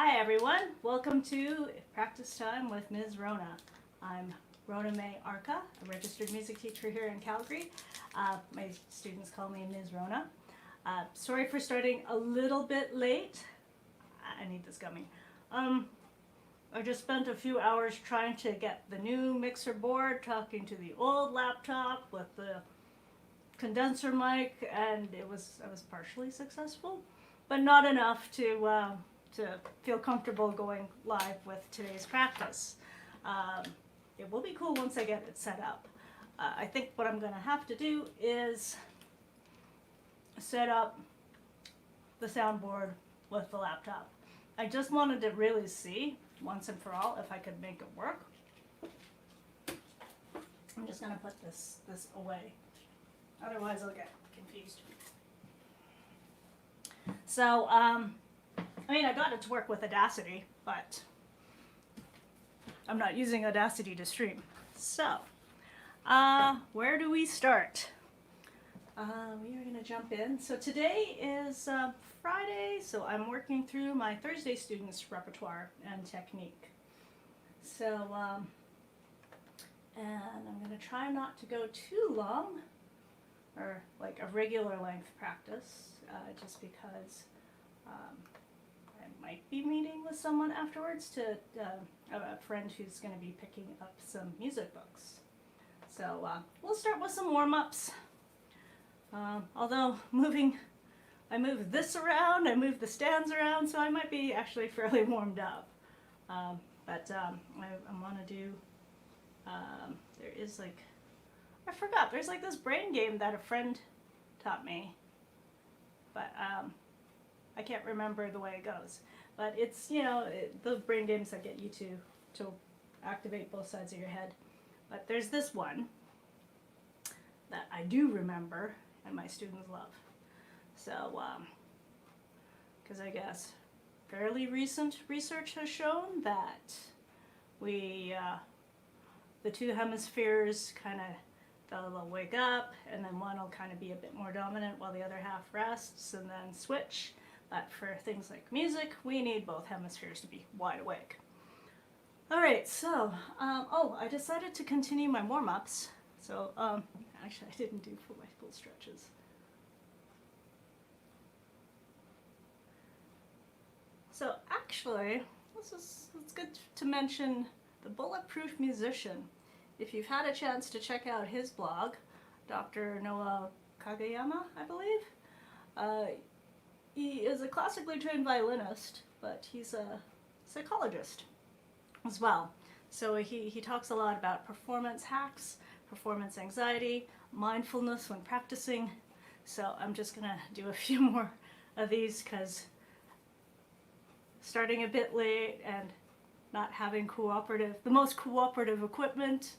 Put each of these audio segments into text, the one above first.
Hi everyone, welcome to Practice Time with Ms. Rhona. I'm Rhona May Arca, a registered music teacher here in Calgary. My students call me Ms. Rhona. Sorry for starting a little bit late. I need this gummy. I just spent a few hours trying to get the new mixer board, talking to the old laptop with the condenser mic, and I was partially successful, but not enough to feel comfortable going live with today's practice. It will be cool once I get it set up. I think what I'm going to have to do is set up the soundboard with the laptop. I just wanted to really see once and for all if I could make it work. I'm just going to put this away. Otherwise I'll get confused. So, I mean, I got it to work with Audacity, but I'm not using Audacity to stream. So, where do we start? We are going to jump in. So today is Friday, so I'm working through my Thursday students' repertoire and technique. So, and I'm going to try not to go too long, or like a regular length practice, just because I might be meeting with someone afterwards to a friend who's going to be picking up some music books. So we'll start with some warm-ups. Although I move this around, I move the stands around, so I might be actually fairly warmed up. But I want to do, there is like, I forgot, there's like this brain game that a friend taught me, but I can't remember the way it goes. But it's, you know, the brain games that get you to activate both sides of your head. But there's this one that I do remember and my students love. So, because I guess fairly recent research has shown that the two hemispheres kind of, they'll wake up, and then one will kind of be a bit more dominant while the other half rests, and then switch. But for things like music, we need both hemispheres to be wide awake. All right, so, I decided to continue my warm-ups. So, actually, I didn't do my full stretches. So, actually, it's good to mention the Bulletproof Musician. If you've had a chance to check out his blog, Dr. Noah Kageyama, I believe, he is a classically trained violinist, but he's a psychologist as well. So he talks a lot about performance hacks, performance anxiety, mindfulness when practicing. So I'm just going to do a few more of these because starting a bit late and not having the most cooperative equipment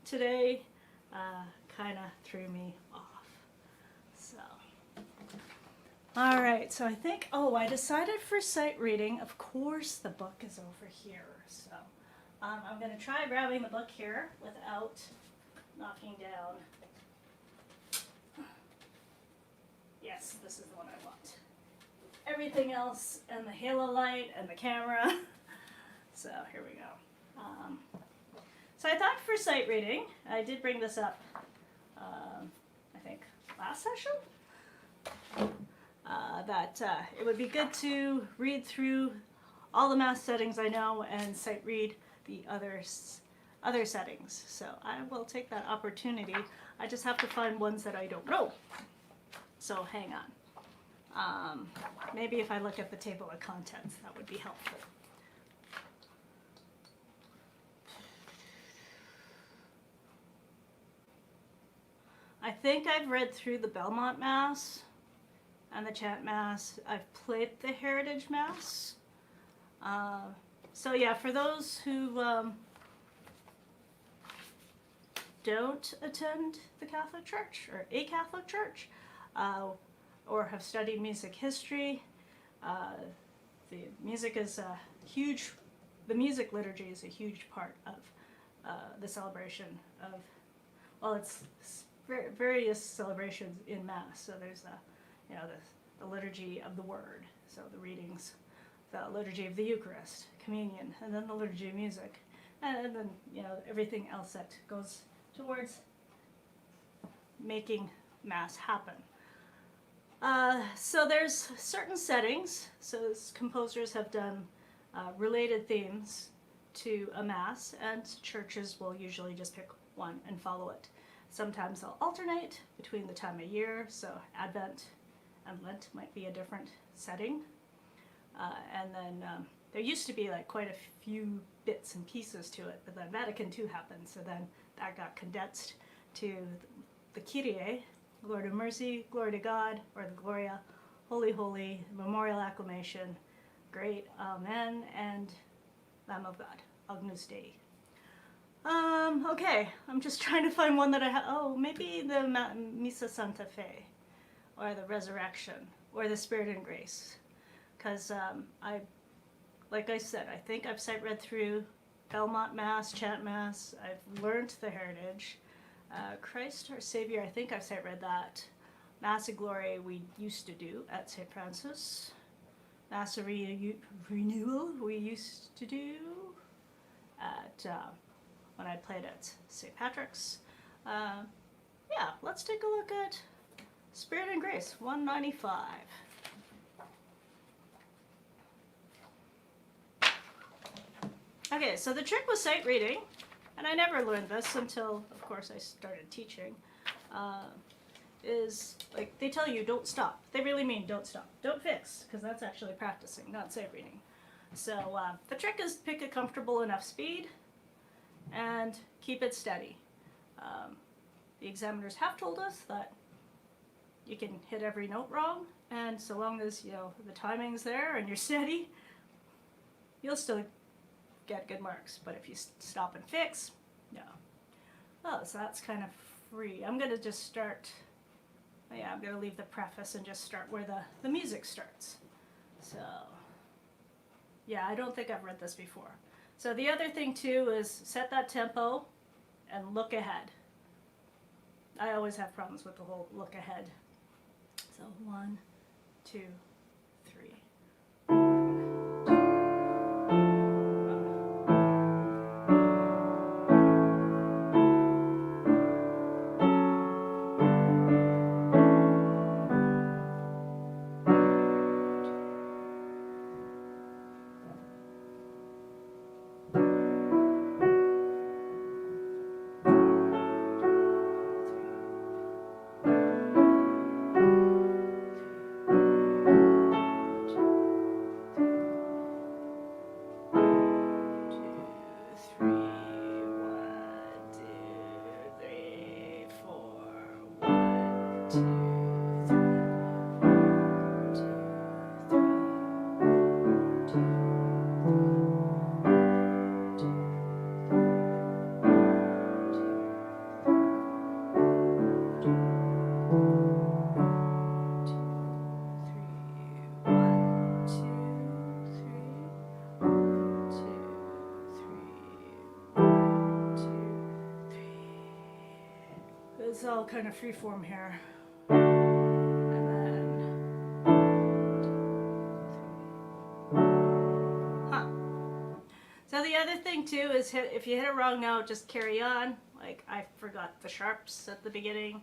today kind of threw me off. So, all right, so I think, I decided for sight reading, of course the book is over here. So I'm going to try grabbing the book here without knocking down. Yes, this is the one I want. Everything else, and the halo light, and the camera. So here we go. So I thought for sight reading, I did bring this up, I think last session, that it would be good to read through all the math settings I know and sight read the other settings. So I will take that opportunity. I just have to find ones that I don't know. So hang on. Maybe if I look at the table of contents, that would be helpful. I think I've read through the Belmont Mass and the Chant Mass. I've played the Heritage Mass. So yeah, for those who don't attend the Catholic Church or a Catholic Church, or have studied music history, the music is the music liturgy is a huge part of the celebration of, it's various celebrations in Mass. So there's the liturgy of the Word, so the readings the liturgy of the Eucharist, communion, and then the liturgy of music, and then, you know, everything else that goes towards making Mass happen. So there's certain settings, so composers have done related themes to a Mass, and churches will usually just pick one and follow it. Sometimes they'll alternate between the time of year, so Advent and Lent might be a different setting. And then there used to be like quite a few bits and pieces to it, but then Vatican II happened, so then that got condensed to the Kyrie, Lord of Mercy, Glory to God, or the Gloria, Holy, Holy, Memorial Acclamation, Great, Amen, and Lamb of God, Agnus Dei. Okay, I'm just trying to find one that I have. Oh, maybe the Missa Santa Fe, or the Resurrection, or the Spirit and Grace. Because like I said, I think I've sight read through Belmont Mass, Chant Mass. I've learned the heritage. Christ our Savior, I think I've sight read that. Mass of Glory we used to do at St. Francis. Mass of Renewal we used to do at when I played at St. Patrick's. Yeah, let's take a look at Spirit and Grace, 195. Okay, so the trick with sight reading, and I never learned this until, of course, I started teaching, is, like, they tell you don't stop. They really mean don't stop. Don't fix, because that's actually practicing, not sight reading. So the trick is pick a comfortable enough speed and keep it steady. The examiners have told us that you can hit every note wrong, and so long as, you know, the timing's there and you're steady, you'll still get good marks. But if you stop and fix, no. Oh, so that's kind of free. I'm going to just start, yeah, I'm going to leave the preface and just start where the music starts. So, yeah, I don't think I've read this before. So the other thing too is set that tempo and look ahead. I always have problems with the whole look ahead. So 1, 2, 3. It's all kind of freeform here. And then, So the other thing too is if you hit a wrong note, just carry on. Like I forgot the sharps at the beginning.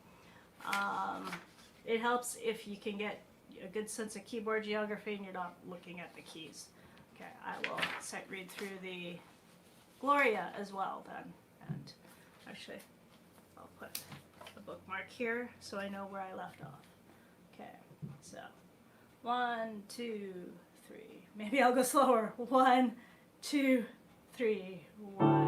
It helps if you can get a good sense of keyboard geography and you're not looking at the keys. Okay, I will sight read through the Gloria as well then. And actually, I'll put a bookmark here so I know where I left off. Okay, so 1, 2, 3. Maybe I'll go slower. 1, 2, 3. 1.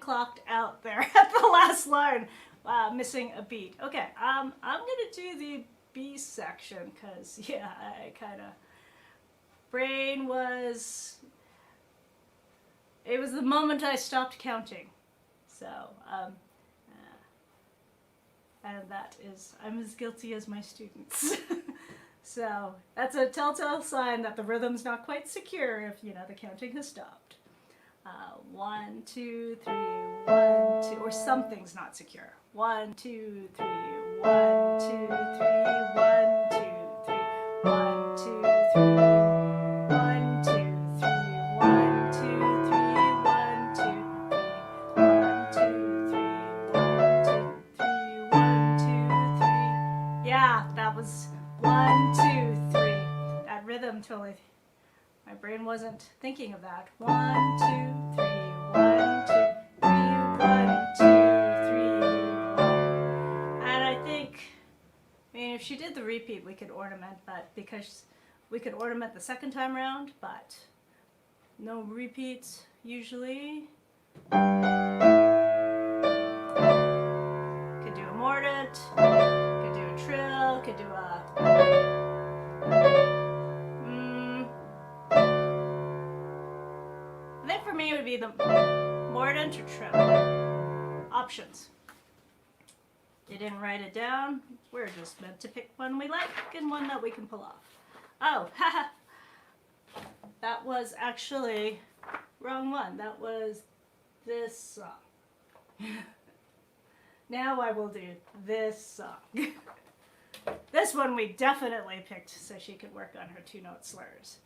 Clocked out there at the last line, missing a beat. Okay, I'm gonna do the B section because yeah, I kind of brain was. It was the moment I stopped counting, so and that is I'm as guilty as my students. So that's a telltale sign that the rhythm's not quite secure if the counting has stopped. 1, 2, 3, 1, 2, or something's not secure. 1, 2, 3, 1, 2, 3, 1, 2, 3, 1, 2, 3, 1, 2, 3, 1, 2, 3, 1, 2, 3, 1, 2, 3, 1, 2, 3. Yeah, that was 1, 2, 3. That rhythm totally. My brain wasn't thinking of that. 1, 2, 3, 1, 2, 3, 1, 2, 3, 1. And I think, if she did the repeat, we could ornament, but because we could ornament the second time round, but no repeats usually. Could do a mortet, could do a trill, could do a. For me, it would be the mordant or trill. Options. You didn't write it down. We're just meant to pick one we like and one that we can pull off. Oh, haha. That was actually wrong one. That was this song. Now I will do this song. This one we definitely picked so she could work on her 2-note slurs.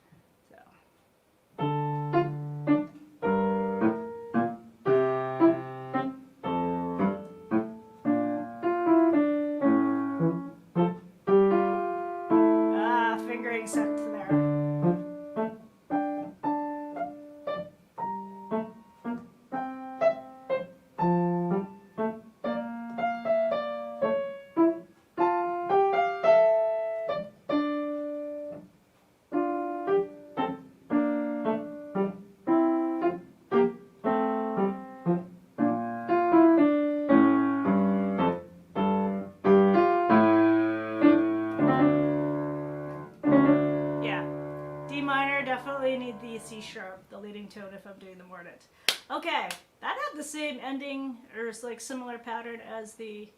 one if I'm doing the Minuet. Okay, that had the same ending, or like similar pattern as the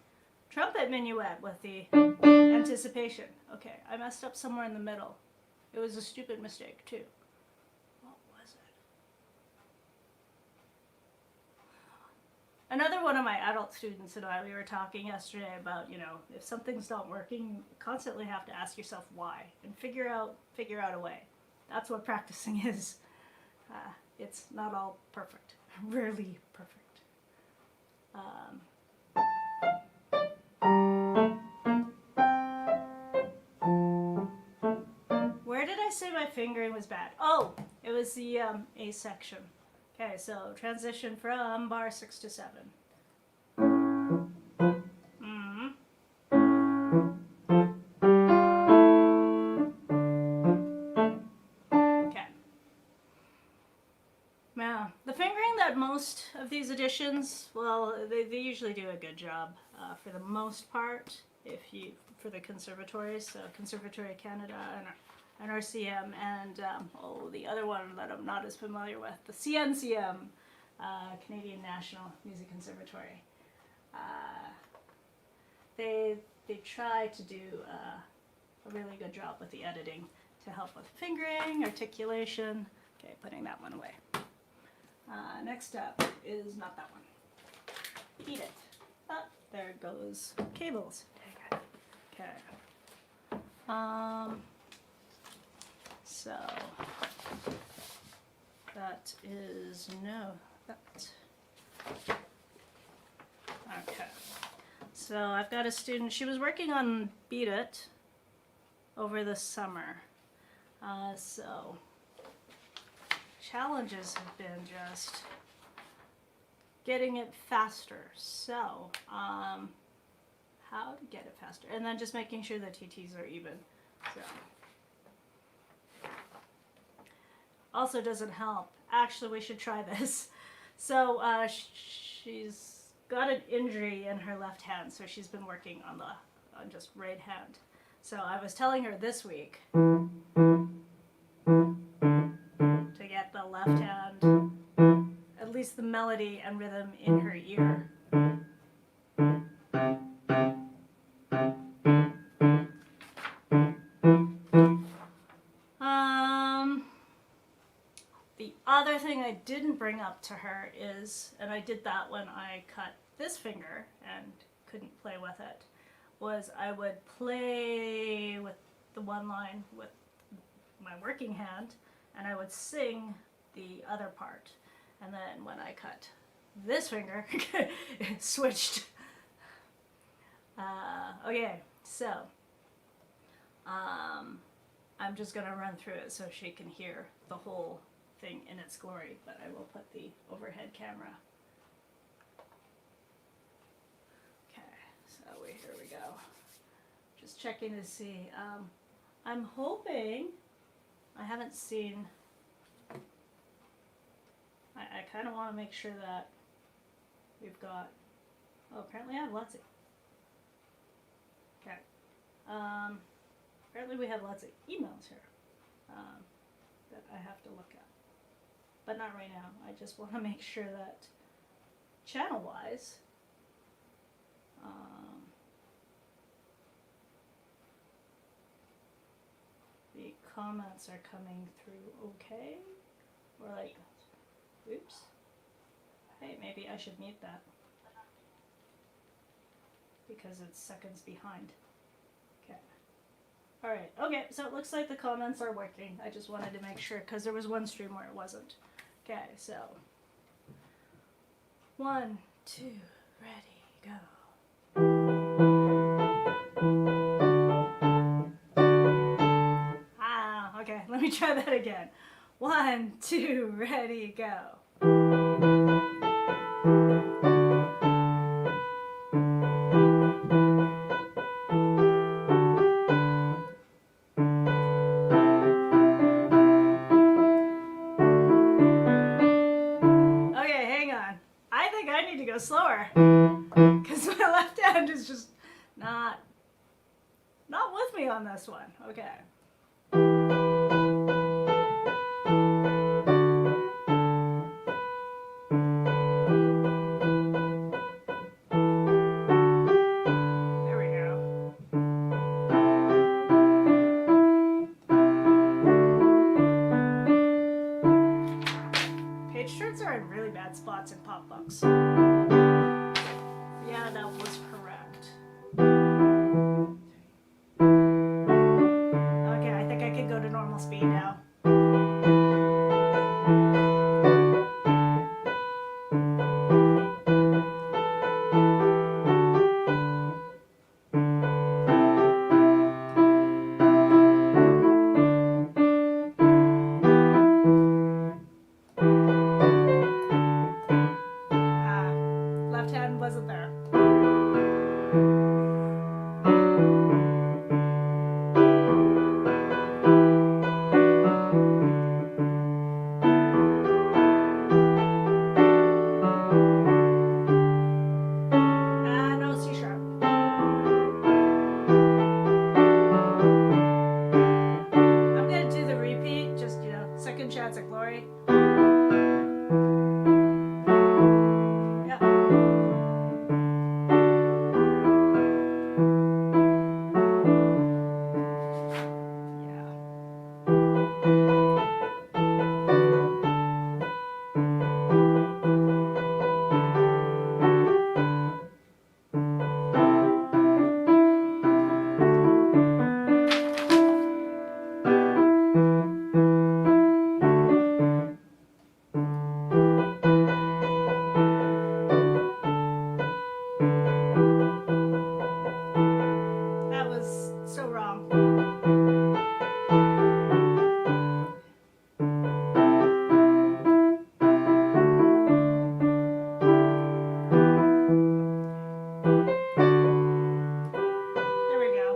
trumpet minuet with the anticipation. Okay, I messed up somewhere in the middle. It was a stupid mistake too. What was it? Another one of my adult students and I, we were talking yesterday about, you know, if something's not working, you constantly have to ask yourself why and figure out a way. That's what practicing is. It's not all perfect. Rarely perfect. Where did I say my fingering was bad? Oh, it was the A section. Okay, so transition from bar 6 to 7. Okay. Now, the fingering that most of these editions, well, they usually do a good job for the most part. For the conservatories, so Conservatory Canada and RCM, and the other one that I'm not as familiar with, the CNCM, Canadian National Music Conservatory. They try to do a really good job with the editing to help with fingering, articulation. Okay, putting that one away. Next up is not that one. Eat it. Oh, there goes cables. Okay. So that is that. Okay. So I've got a student, she was working on Beat It over the summer. So challenges have been just getting it faster. So, how to get it faster, and then just making sure the TTs are even. So, also doesn't help. Actually, we should try this. So, she's got an injury in her left hand, so she's been working on just right hand. So I was telling her this week to get the left hand, at least the melody and rhythm in her ear. The other thing I didn't bring up to her is, and I did that when I cut this finger and couldn't play with it, was I would play with the one line with my working hand, and I would sing the other part. And then when I cut this finger, it switched. Okay, so I'm just going to run through it so she can hear the whole thing in its glory, but I will put the overhead camera. Okay, so here we go. Just checking to see. I'm hoping, I haven't seen, I kind of want to make sure that we've got, apparently I have lots of, okay. Apparently we have lots of emails here that I have to look at. But not right now. I just want to make sure that channel-wise, the comments are coming through okay. Or like, oops. Hey, maybe I should mute that, because it's seconds behind. Okay. Alright, okay, so it looks like the comments are working. I just wanted to make sure, because there was one stream where it wasn't. Okay, so 1, 2, ready, go. Okay, let me try that again. 1, 2, ready, go. Slower, because my left hand is just not with me on this one. Okay. strings are in really bad spots in pop books. Yeah, that was correct. Okay, I think I can go to normal speed now. Left hand wasn't there. No C sharp. I'm gonna do the repeat, just, second chance at glory. That was so wrong. There we go.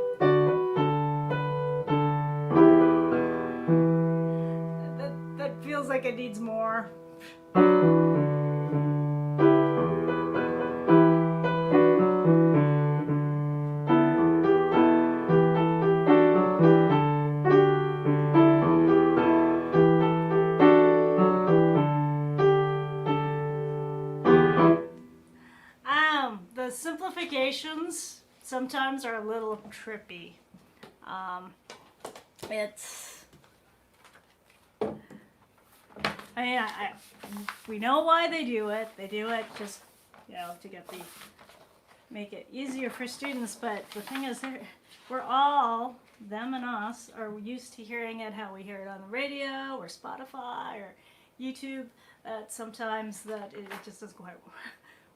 That feels like it needs more. The simplifications sometimes are a little trippy. We know why they do it. They do it just, to make it easier for students. But the thing is, we're all, them and us, are used to hearing it how we hear it on the radio or Spotify or YouTube. Sometimes that it just doesn't quite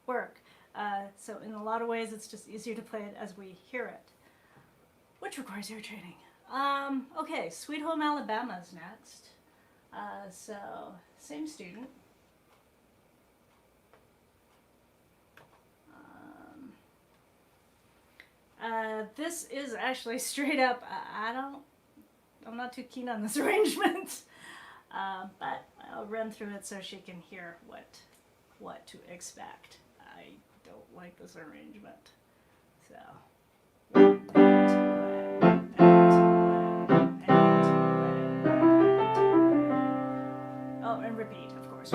work. So in a lot of ways, it's just easier to play it as we hear it, which requires ear training. Okay, Sweet Home Alabama is next. So same student. This is actually straight up, I'm not too keen on this arrangement, but I'll run through it so she can hear what to expect. I don't like this arrangement, so. Oh, and repeat, of course.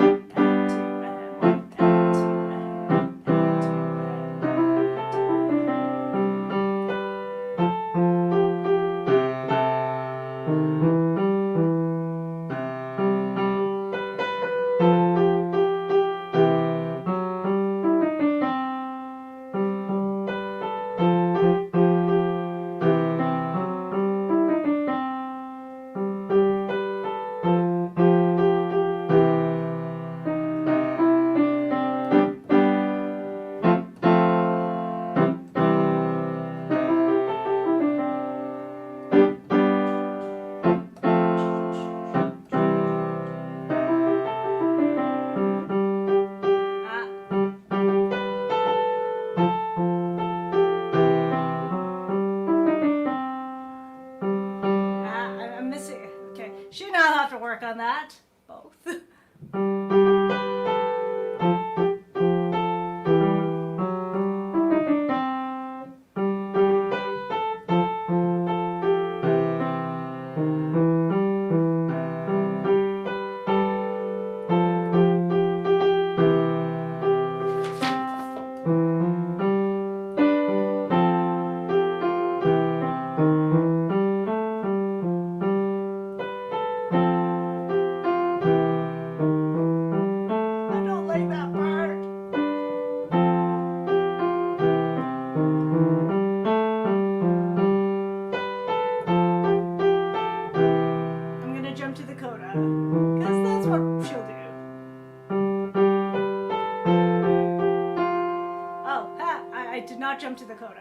not jump to the coda.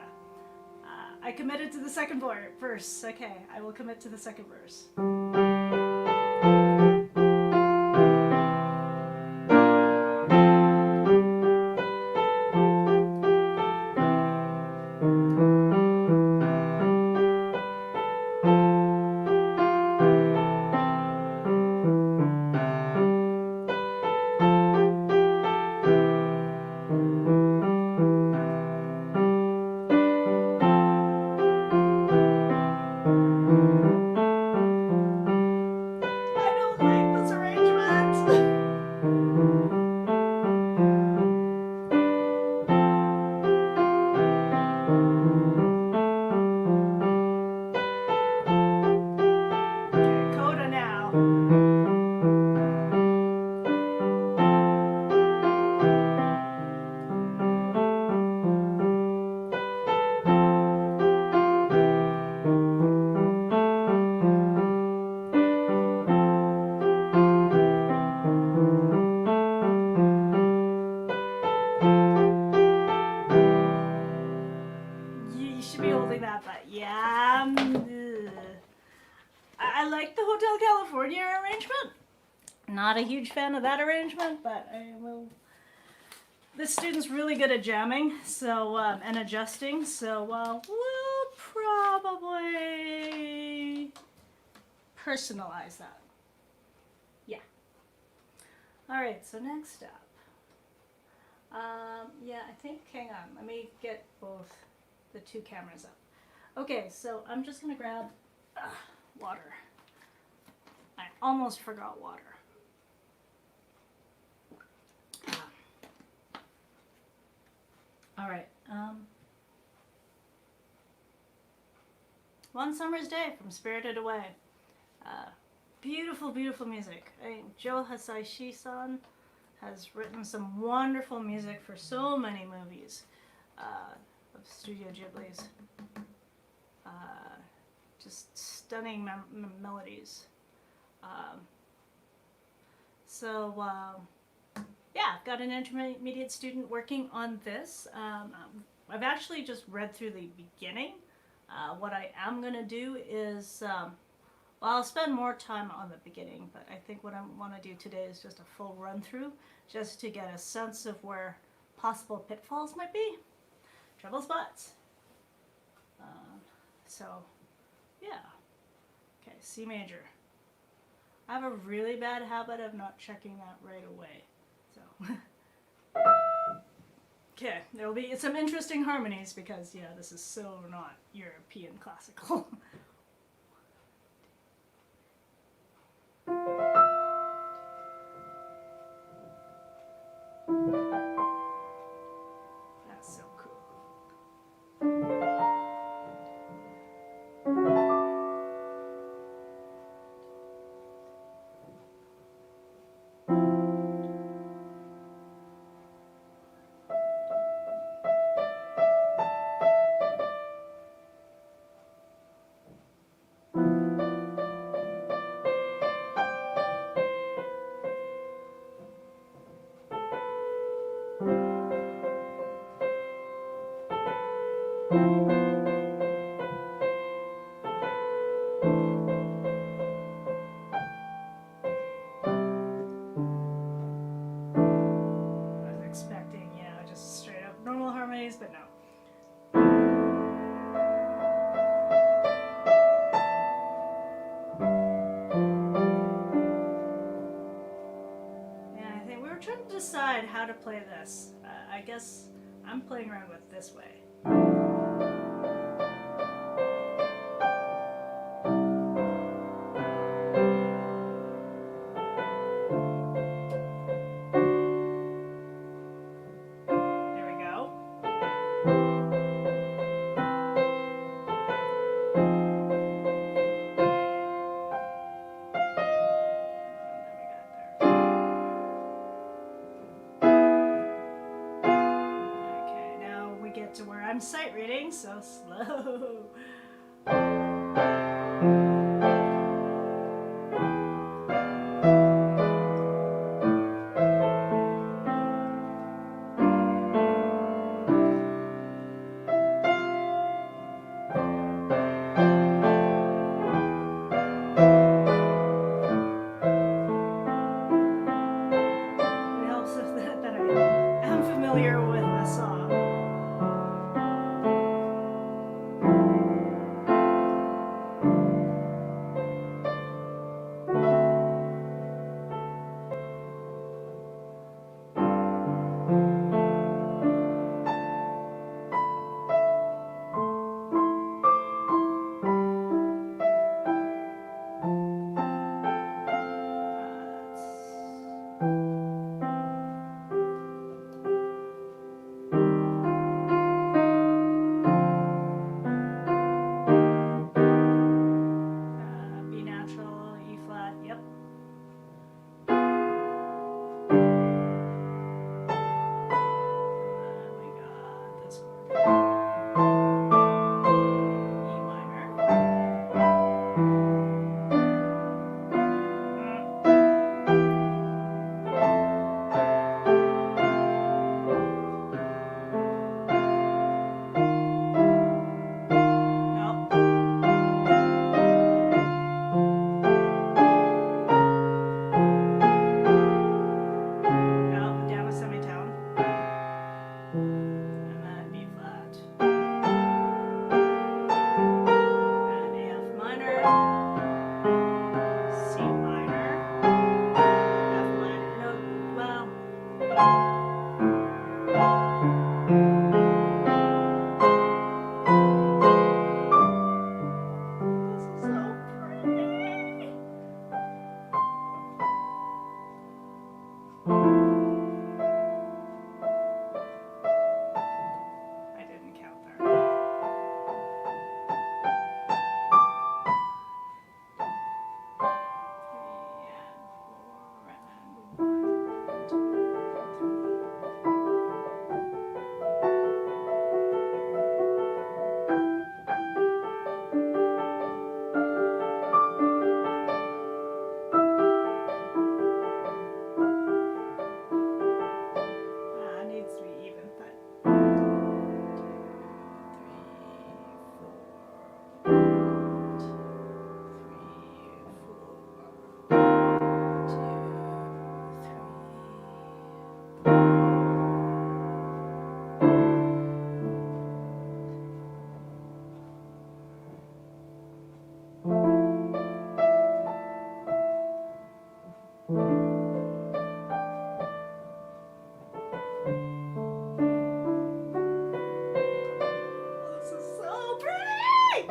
I committed to the second verse. Okay, I will commit to the second verse. I like the Hotel California arrangement. Not a huge fan of that arrangement, but I will. This student's really good at jamming, so and adjusting, so we'll probably personalize that. Yeah. All right. So next up. Yeah, I think. Hang on. Let me get both the two cameras up. Okay. So I'm just gonna grab water. I almost forgot water. All right. One Summer's Day from Spirited Away. Beautiful, beautiful music. Joe Hisaishi-san has written some wonderful music for so many movies of Studio Ghibli's. Just stunning melodies. Yeah, I've got an intermediate student working on this. I've actually just read through the beginning. What I am going to do is, well, I'll spend more time on the beginning, but I think what I want to do today is just a full run through, just to get a sense of where possible pitfalls might be, trouble spots. So, yeah. Okay, C major. I have a really bad habit of not checking that right away. So, okay, there will be some interesting harmonies because, yeah, this is so not European classical. That's so cool. But no. Yeah, I think we were trying to decide how to play this. I guess I'm playing around with this way. To where I'm sight reading, so slow. familiar with the song. B natural, E flat, yep. We got this chord. E minor. Nope. No, down a semitone. And then B flat. And F minor. C minor. F minor. No, well. This is so pretty. I didn't count there. Three and four and one, it needs to be even, but 1, 2, 3, 4. 1, 2, 3, 4. 1, 2, 3. This is so pretty!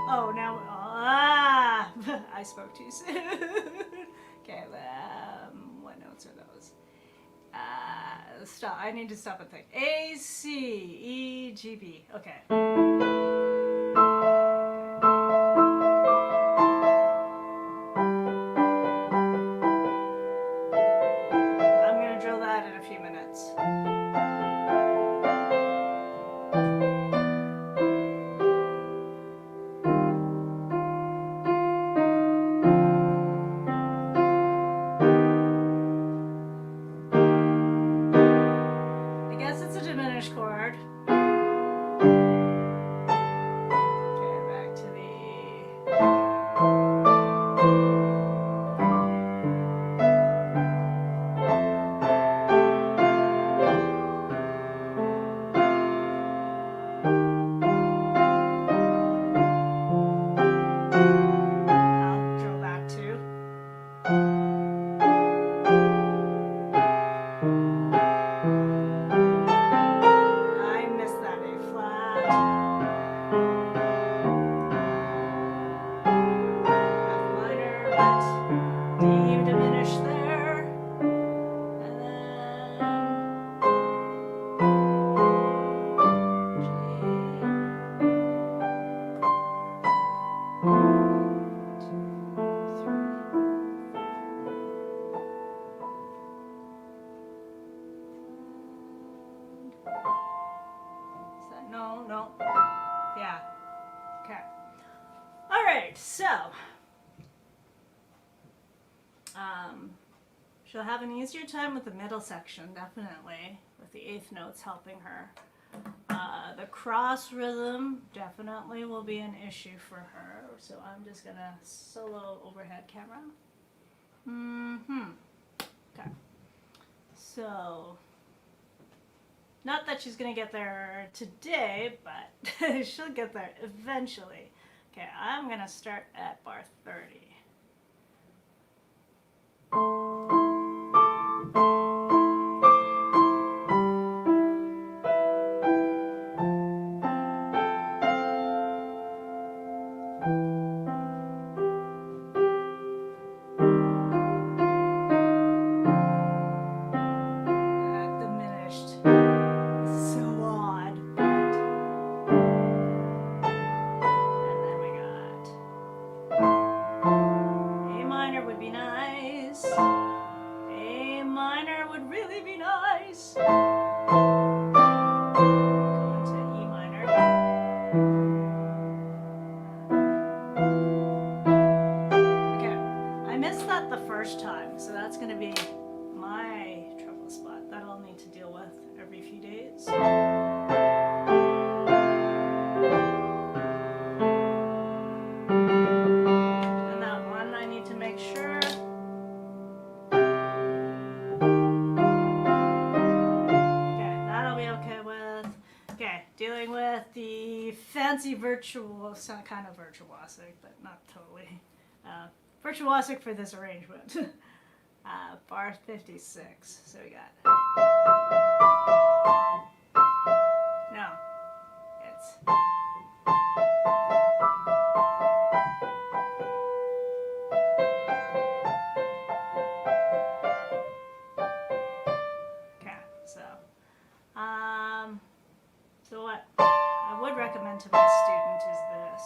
Oh, now, I spoke too soon. Okay, what notes are those? Stop, I need to stop and think. A, C, E, G, B. Okay. I'm gonna drill that in a few minutes. I guess it's a diminished chord. Okay, back to the. I'll drill back to. I missed that A flat. F minor, but D diminished there. And then G. 1, 2, 3. Is that no? Yeah. Okay. All right. So, she'll have an easier time with the middle section, definitely, with the eighth notes helping her. The cross rhythm definitely will be an issue for her. So I'm just gonna solo overhead camera. So, not that she's gonna get there today, but she'll get there eventually. Okay, I'm gonna start at bar 30. Time, so that's going to be my treble spot that I'll need to deal with every few days. And that one I need to make sure. Okay, that'll be okay with. Okay, dealing with the fancy kind of virtuosic, but not totally. Virtuosic for this arrangement. Bar 56. So we got. No. It's. Okay, so. So what I would recommend to my student is this.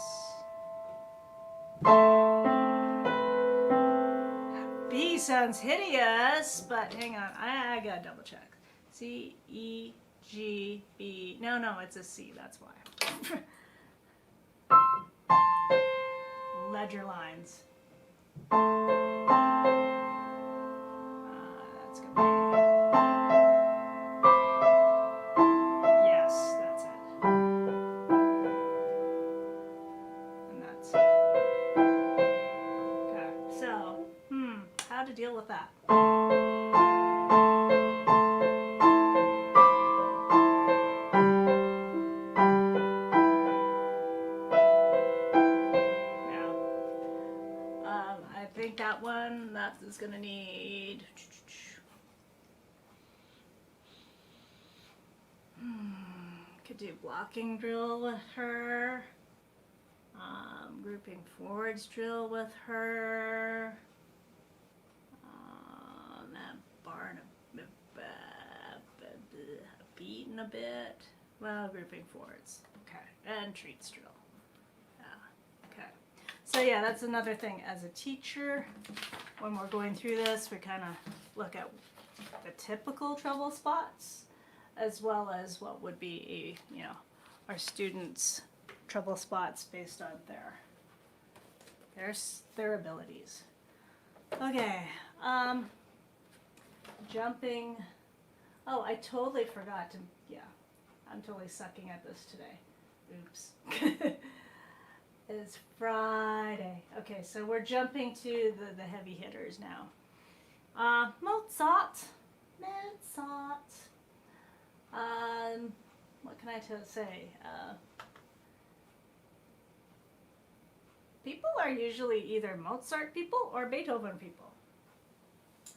B sounds hideous, but hang on, I gotta double check. C, E, G, B. No, it's a C, that's why. Ledger lines. That's gonna be. Yes, that's it. And that's. Okay, so, how to deal with that? I think that one, that is going to need. Could do blocking drill with her. Grouping forwards drill with her. Beaten a bit. Well, grouping forwards. Okay. And treats drill. Yeah. Okay. So yeah, that's another thing. As a teacher, when we're going through this, we kind of look at the typical treble spots, as well as what would be, our students' treble spots based on their abilities. Okay. Jumping. Oh, I totally forgot to, I'm totally sucking at this today. Oops. It's Friday. Okay, so we're jumping to the heavy hitters now. Mozart. What can I say? People are usually either Mozart people or Beethoven people.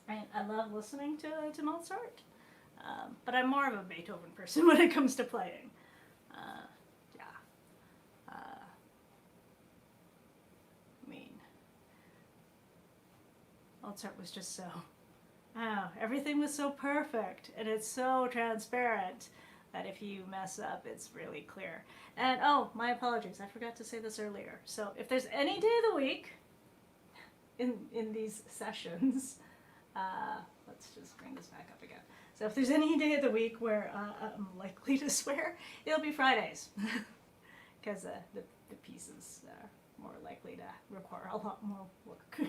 I love listening to Mozart. But I'm more of a Beethoven person when it comes to playing. Mozart was just so, everything was so perfect, and it's so transparent that if you mess up, it's really clear. And my apologies, I forgot to say this earlier. So if there's any day of the week in these sessions, let's just bring this back up again. So if there's any day of the week where I'm likely to swear, it'll be Fridays, because the pieces are more likely to require a lot more work.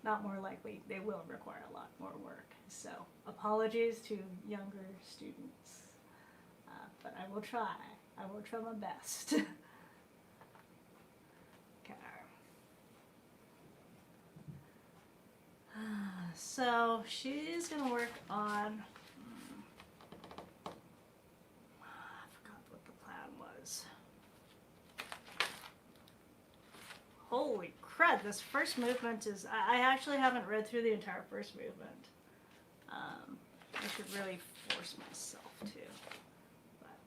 Not more likely, they will require a lot more work. So apologies to younger students, but I will try. I will try my best. Okay. So she's gonna work on. I forgot what the plan was. Holy crud! This first movement is. I actually haven't read through the entire first movement. I should really force myself to. But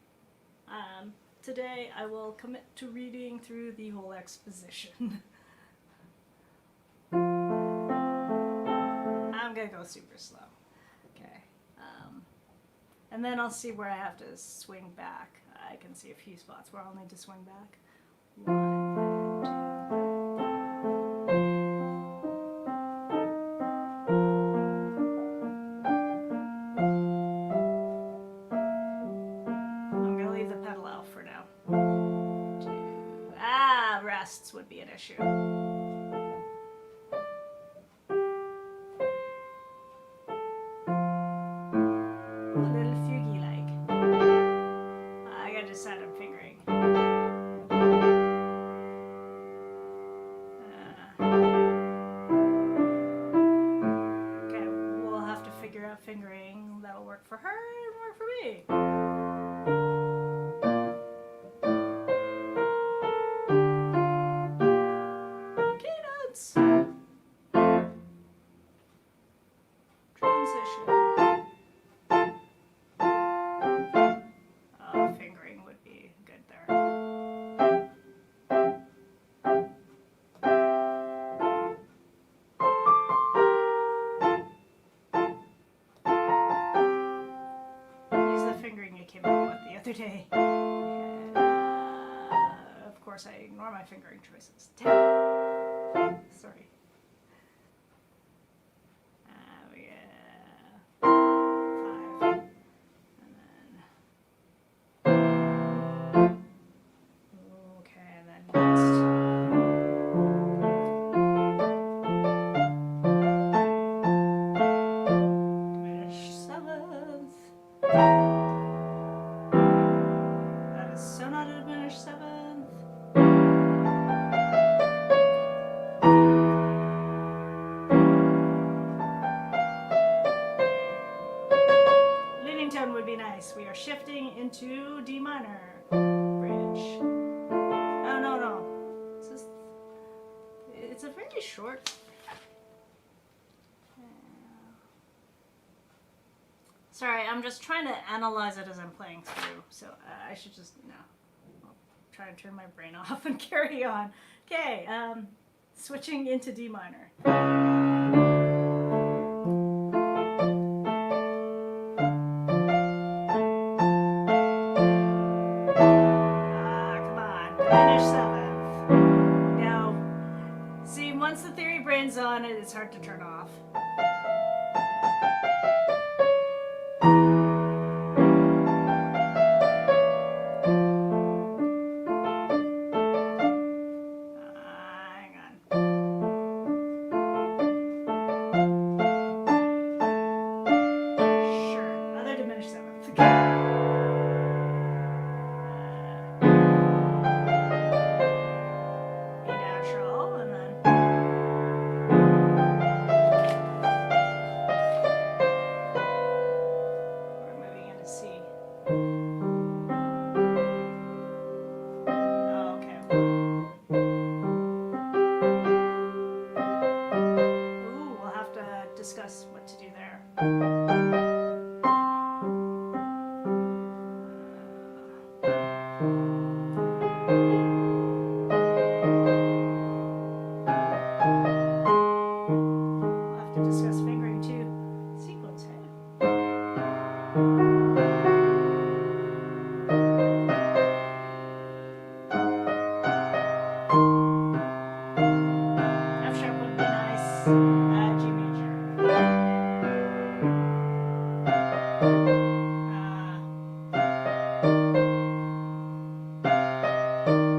today I will commit to reading through the whole exposition. I'm gonna go super slow. Okay. And then I'll see where I have to swing back. I can see a few spots where I'll need to swing back. 1, 2. I'm gonna leave the pedal out for now. 2. Rests would be an issue. Fingering that'll work for her and work for me. Cadence. Transition. Fingering would be good there. Came up with the other day. And, of course, I ignore my fingering choices. 10. Sorry. Yeah. 5. And then. Okay, and then next. Diminish 7th. Sonata diminished 7th. Leading tone would be nice. We are shifting into D minor. Bridge. Oh, no. It's a very short. Sorry, I'm just trying to analyze it as I'm playing through, so I should just, I'll try to turn my brain off and carry on. Okay, switching into D minor. Come on, diminish 7th. Now, see, once the theory brain's on, it's hard to turn off. Discuss what to do there. We'll have to discuss fingering too. Sequence, hey? F sharp would be nice. G major.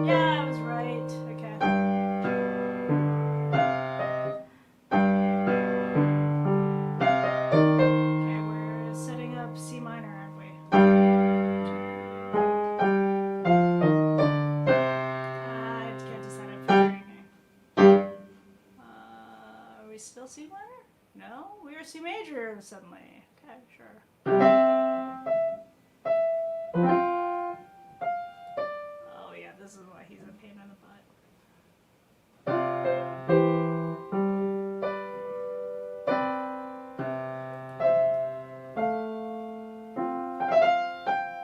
Yeah, I was right. Okay. Okay, we're setting up C minor, aren't we? I can't decide on fingering. Are we still C minor? No? We're C major suddenly. Okay, sure. Oh yeah, this is why he's a pain in the butt.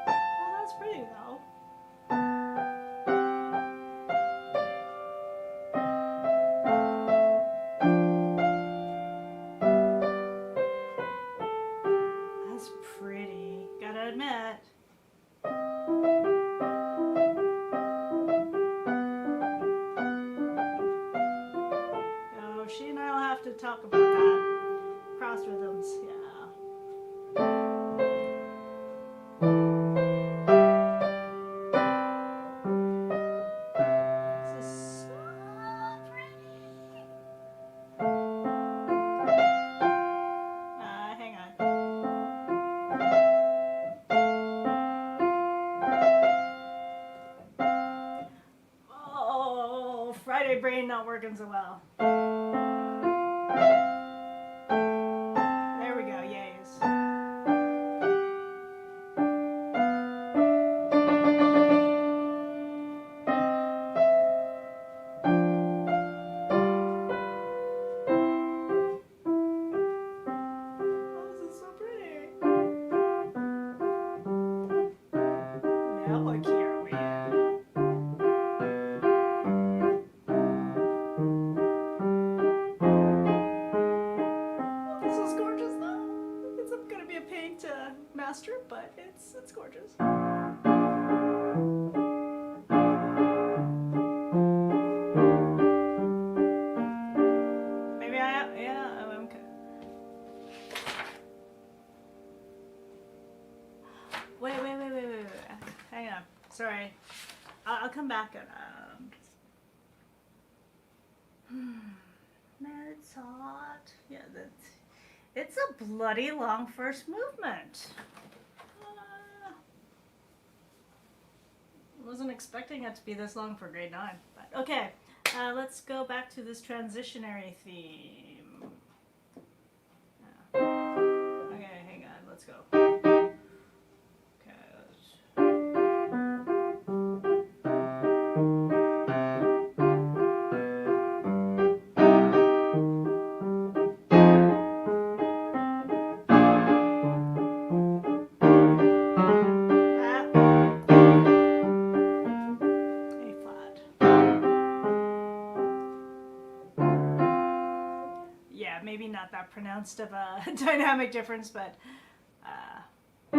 Oh, that's pretty though. That's pretty, gotta admit. Oh, she and I will have to talk about that. Cross rhythms, yeah. This is so pretty. Hang on. Oh, Friday brain not working so well. There we go, yays. Oh, this is so pretty. Now what key are we in? This is gorgeous though. It's gonna be a pain to master, but it's gorgeous. Maybe I'm Wait. Hang on. Sorry. I'll come back and Mozart. Yeah, it's a bloody long first movement. Wasn't expecting it to be this long for grade 9, but okay. Let's go back to this transitionary theme. Okay, hang on. Let's go. Okay, maybe not that pronounced of a dynamic difference, but it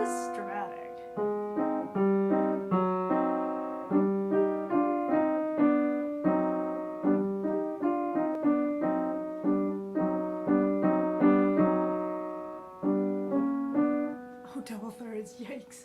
is dramatic. Oh, double thirds, yikes.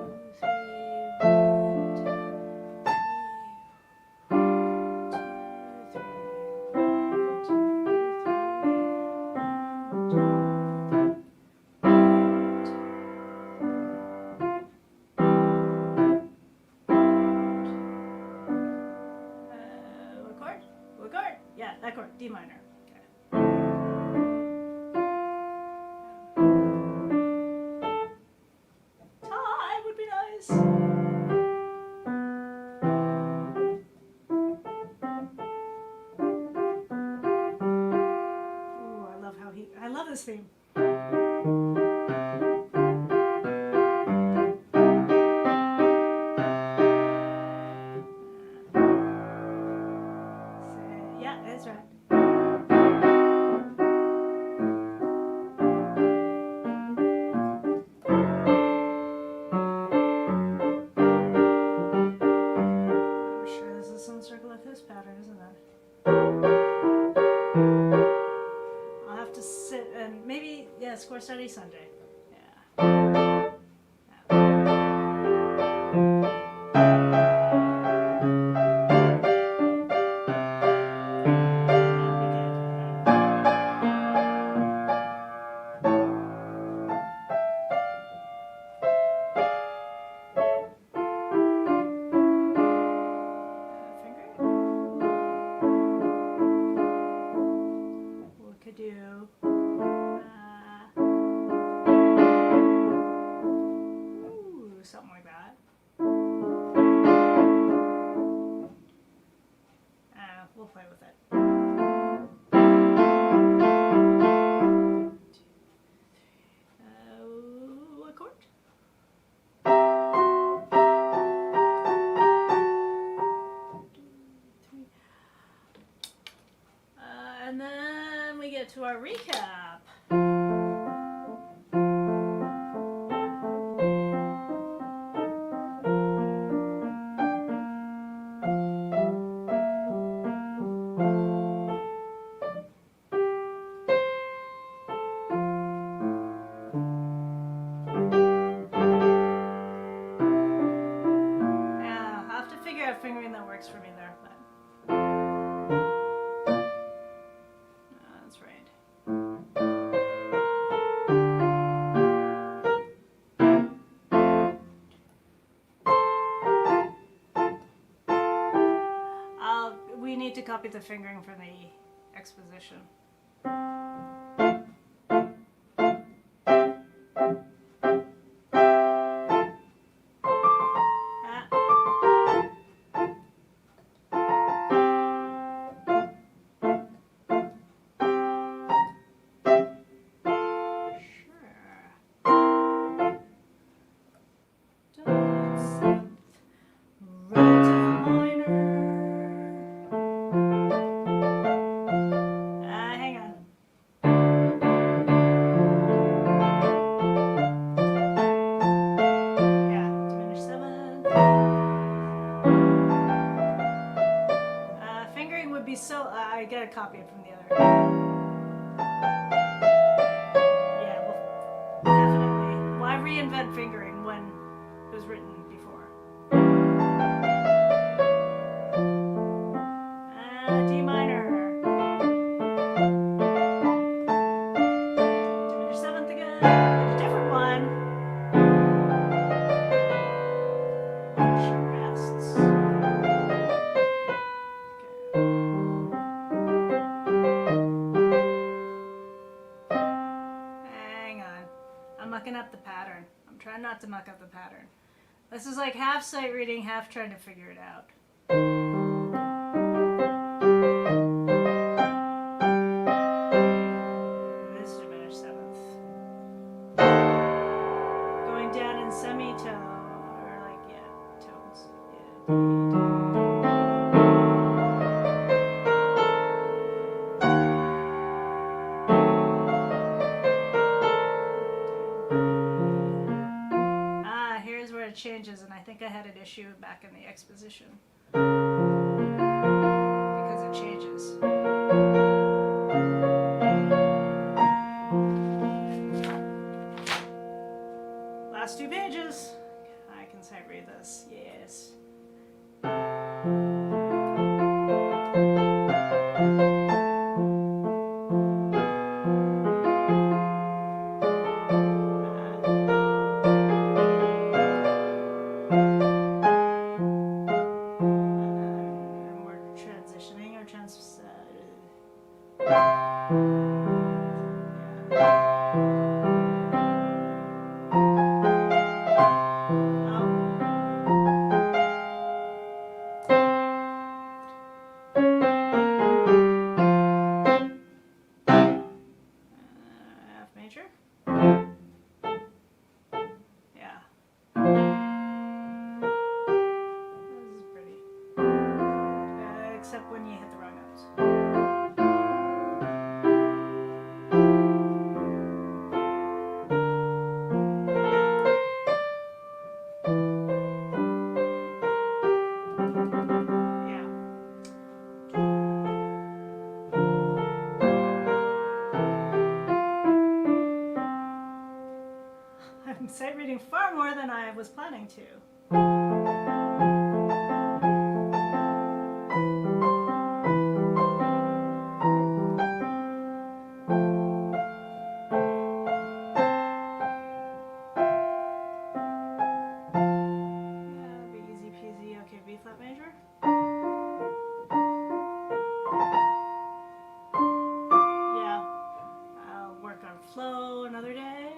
D minor. Time would be nice. Ooh, I love this theme. Yeah, that's right. Circle of his pattern, isn't it? I'll have to sit and maybe, yeah, score study Sunday. Yeah. Something like that. We'll play with it. What chord? And then we get to our recap. Fingering that works for me there, but that's right. We need to copy the fingering from the exposition. Copy it from the other. Yeah, well, definitely. Why reinvent fingering when it was written before? D minor. Diminished seventh again. A different one. Sure rests. Mucking up the pattern. I'm trying not to muck up the pattern. This is like half sight reading, half trying to figure it out. This diminished seventh. tone, or like, yeah, tones. Here's where it changes, and I think I had an issue back in the exposition. Because it changes. Last 2 pages. I can sight read this. Yes. And we're transitioning or F major? Yeah. This is pretty. Except when you hit the wrong notes. I'm sight reading far more than I was planning to. Yeah, be easy peasy. Okay, B flat major. Yeah, I'll work on flow another day.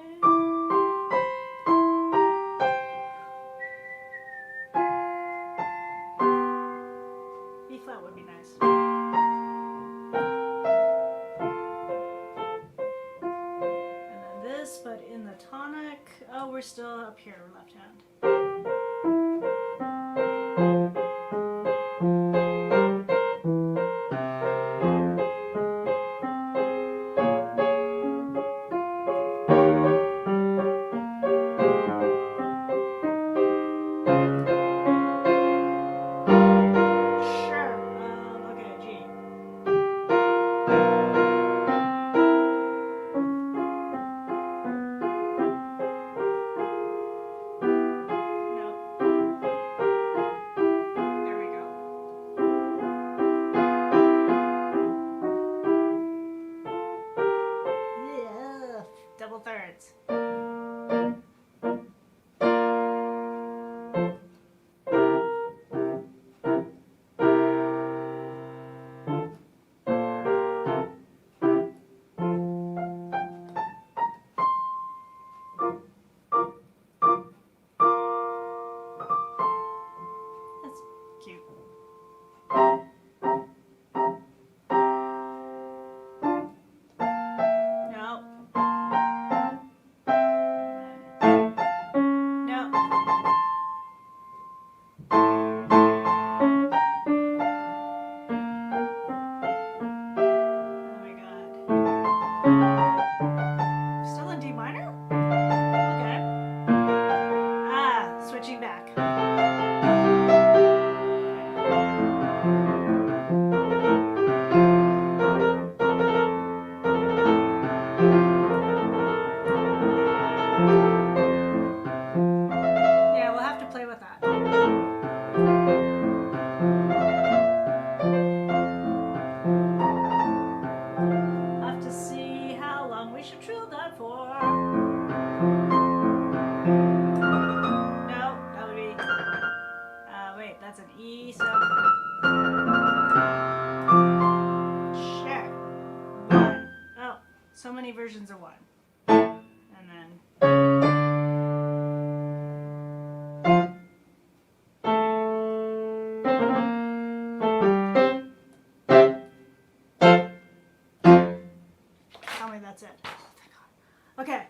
Would be nice. And then this, but in the tonic. Oh, we're still up here, left hand. Double thirds. That's cute. Still in D minor? Okay. Switching back. Yeah, we'll have to play with that. Have to see how long we should trill that for. No, that would be. Wait, that's an E7. Sure. 1. Oh, so many versions of 1. And then. Tell me that's it. Oh, thank God. Okay.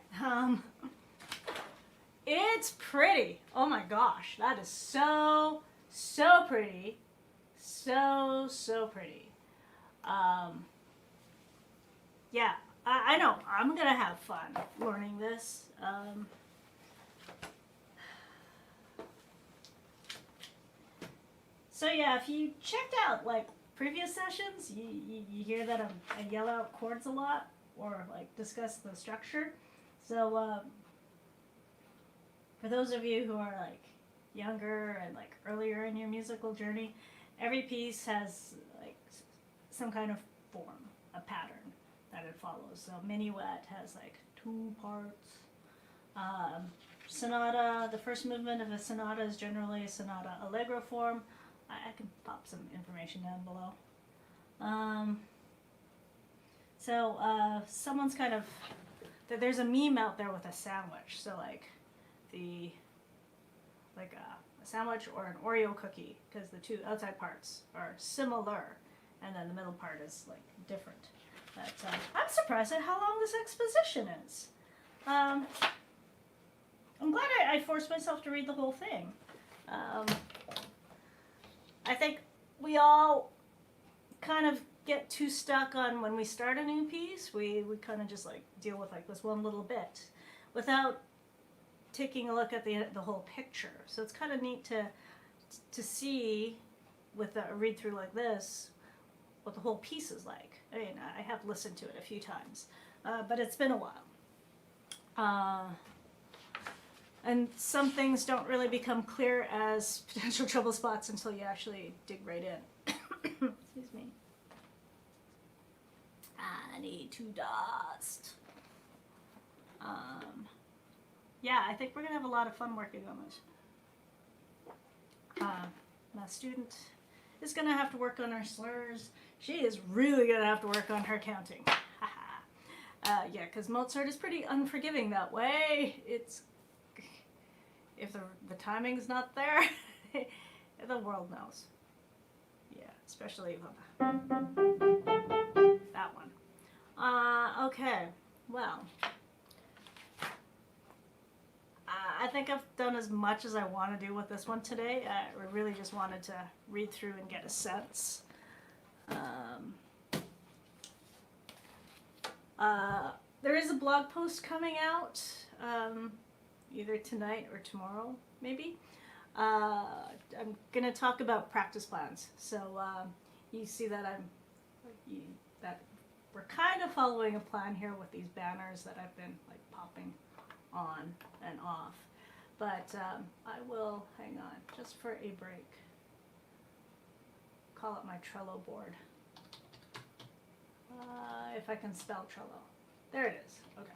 It's pretty. Oh my gosh, that is so pretty. So pretty. Yeah, I know. I'm gonna have fun learning this. So yeah, if you checked out like previous sessions, you hear that I yell out chords a lot or like discuss the structure. So for those of you who are like younger and like earlier in your musical journey, every piece has like some kind of form, a pattern that it follows. So Minuet has like 2 parts. Sonata, the first movement of a sonata is generally a sonata allegro form. I can pop some information down below. Someone's kind of, there's a meme out there with a sandwich. So like a sandwich or an Oreo cookie, because the 2 outside parts are similar, and then the middle part is like different. But I'm surprised at how long this exposition is. I'm glad I forced myself to read the whole thing. I think we all kind of get too stuck on when we start a new piece. We kind of just like deal with like this one little bit without taking a look at the whole picture. So it's kind of neat to see with a read through like this what the whole piece is like. I mean, I have listened to it a few times, but it's been a while. And some things don't really become clear as potential trouble spots until you actually dig right in. Excuse me. I need to dust. Yeah, I think we're going to have a lot of fun working on this. My student is going to have to work on her slurs. She is really going to have to work on her counting. Yeah, because Mozart is pretty unforgiving that way. It's if the timing's not there, the world knows. Yeah, especially that one. Okay, well, I think I've done as much as I want to do with this one today. I really just wanted to read through and get a sense. There is a blog post coming out either tonight or tomorrow, maybe. I'm going to talk about practice plans. So you see that that we're kind of following a plan here with these banners that I've been like popping on and off. But I will, hang on, just for a break, call up my Trello board. If I can spell Trello. There it is. Okay.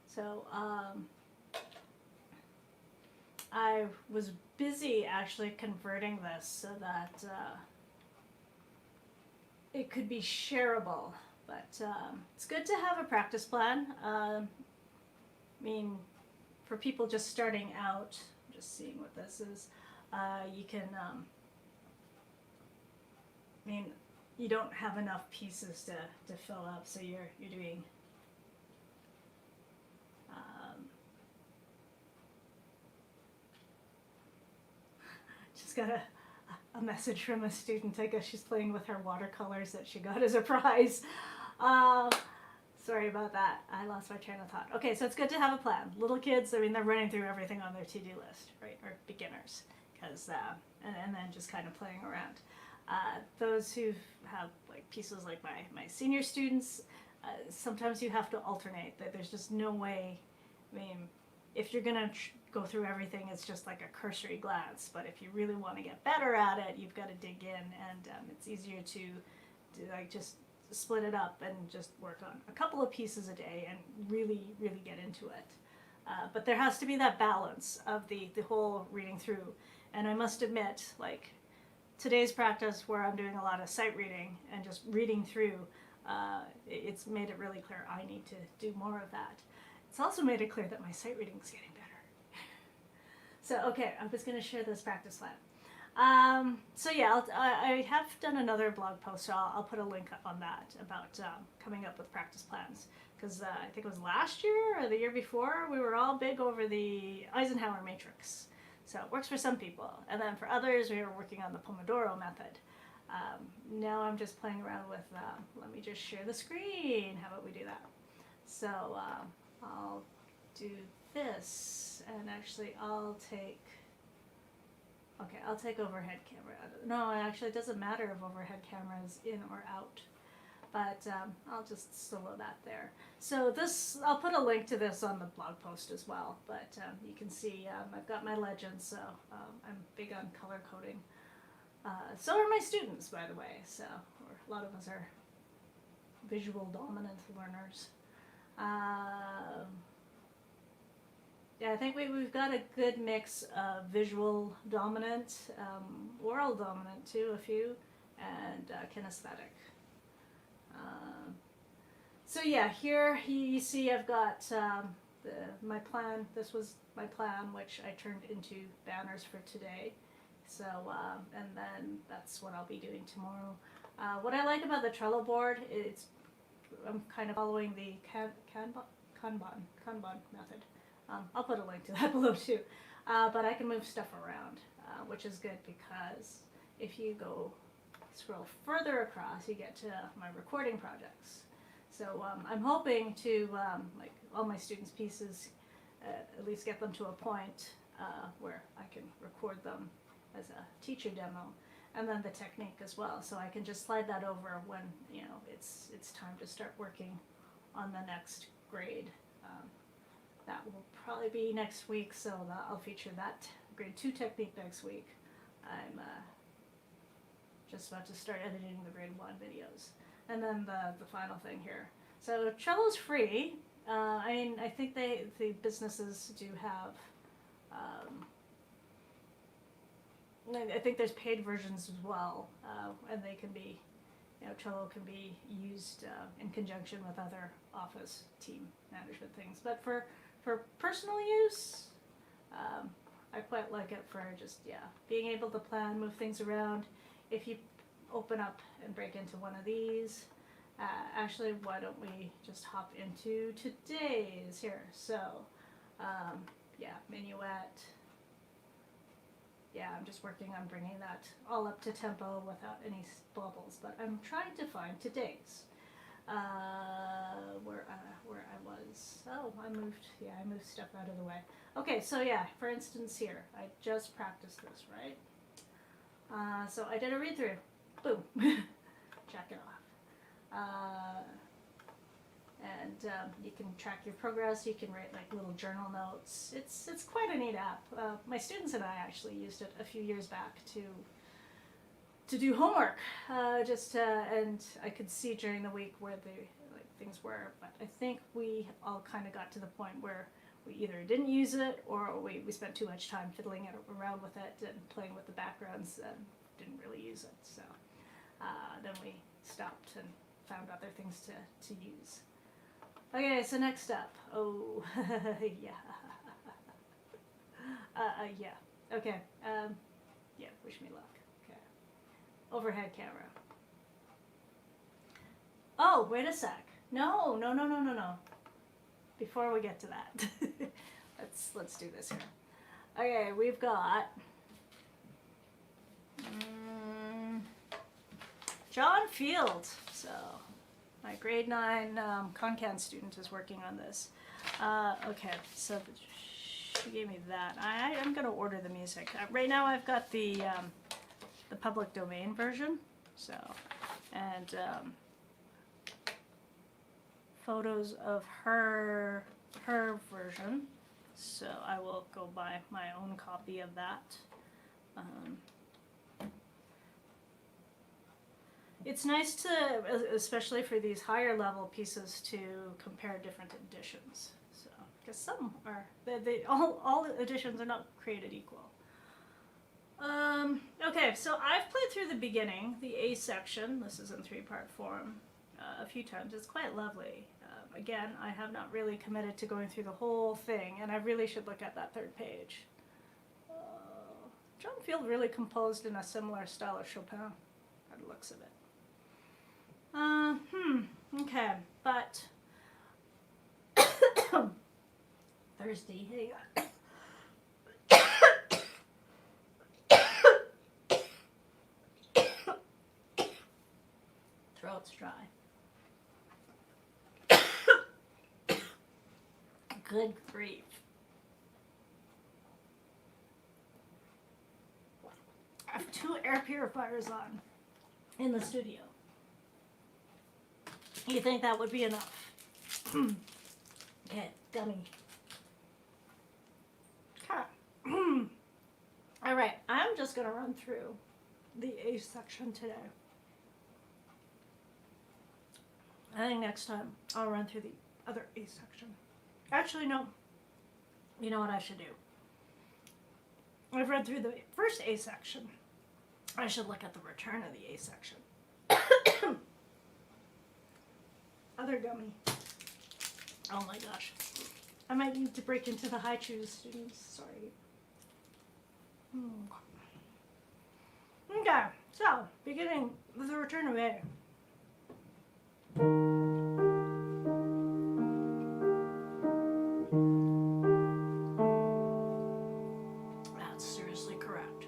So I was busy actually converting this so that it could be shareable. But it's good to have a practice plan. I mean, for people just starting out, just seeing what this is, you can, I mean, you don't have enough pieces to fill up, so you're doing just got a message from a student. I guess she's playing with her watercolors that she got as a prize. Sorry about that. I lost my train of thought. Okay, so it's good to have a plan. Little kids, I mean, they're running through everything on their to-do list, right? Or beginners, because and then just kind of playing around. Those who have like pieces like my senior students, sometimes you have to alternate. There's just no way. I mean, if you're gonna go through everything, it's just like a cursory glance. But if you really want to get better at it, you've got to dig in, and it's easier to like just split it up and just work on a couple of pieces a day and really get into it. But there has to be that balance of the whole reading through. And I must admit, like today's practice where I'm doing a lot of sight reading and just reading through, it's made it really clear I need to do more of that. It's also made it clear that my sight reading is getting better. So, okay, I'm just going to share this practice plan. So yeah, I have done another blog post, so I'll put a link on that about coming up with practice plans. Because I think it was last year or the year before, we were all big over the Eisenhower matrix. So it works for some people. And then for others, we were working on the Pomodoro method. Now I'm just playing around with, let me just share the screen. How about we do that? So I'll do this, and actually I'll take overhead camera. No, actually it doesn't matter if overhead camera is in or out, but I'll just solo that there. So this, I'll put a link to this on the blog post as well, but you can see I've got my legends, so I'm big on color coding. So are my students, by the way, so a lot of us are visual dominant learners. Yeah, I think we've got a good mix of visual dominant, oral dominant too, a few, and kinesthetic. So yeah, here you see I've got my plan. This was my plan, which I turned into banners for today. So, and then that's what I'll be doing tomorrow. What I like about the Trello board, I'm kind of following the Kanban method. I'll put a link to that below too. But I can move stuff around, which is good because if you scroll further across, you get to my recording projects. So I'm hoping to, like all my students' pieces, at least get them to a point where I can record them as a teacher demo, and then the technique as well. So I can just slide that over when it's time to start working on the next grade. That will probably be next week, so I'll feature that grade 2 technique next week. I'm just about to start editing the grade 1 videos. And then the final thing here. So Trello's free. I mean, I think the businesses do have, I think there's paid versions as well, and they can be, Trello can be used in conjunction with other office team management things. But for personal use, I quite like it for just, being able to plan, move things around. If you open up and break into one of these, actually, why don't we just hop into today's here? So, Minuet. Yeah, I'm just working on bringing that all up to tempo without any bubbles, but I'm trying to find today's. Where I was. Oh, I moved stuff out of the way. Okay, so yeah, for instance here, I just practiced this, right? So I did a read through. Boom. Check it off. And you can track your progress. You can write like little journal notes. It's quite a neat app. My students and I actually used it a few years back to do homework, and I could see during the week where things were, but I think we all kind of got to the point where we either didn't use it or we spent too much time fiddling around with it and playing with the backgrounds and didn't really use it. So then we stopped and found other things to use. Okay, so next up, yeah. Okay, wish me luck. Overhead camera. Oh, wait a sec. No. Before we get to that, let's do this here. Okay, we've got John Field. So my grade 9 Concan student is working on this. Okay, so she gave me that. I'm gonna order the music. Right now I've got the public domain version, so, and photos of her version, so I will go buy my own copy of that. It's nice to, especially for these higher level pieces, to compare different editions, so, because some are, all editions are not created equal. Okay, so I've played through the beginning, the A section, this is in 3-part form, a few times. It's quite lovely. Again, I have not really committed to going through the whole thing, and I really should look at that 3rd page. John feel really composed in a similar style of Chopin, by the looks of it. Okay, but thirsty. Hey. Throat's dry. Good grief. I have 2 air purifiers on in the studio. You think that would be enough? Okay, gummy. Okay. All right, I'm just going to run through the A section today. I think next time I'll run through the other A section. Actually, no. You know what I should do? I've read through the first A section. I should look at the return of the A section. Other gummy. Oh my gosh. I might need to break into the high chews, students. Sorry. Okay, so beginning with the return of A. That's seriously correct.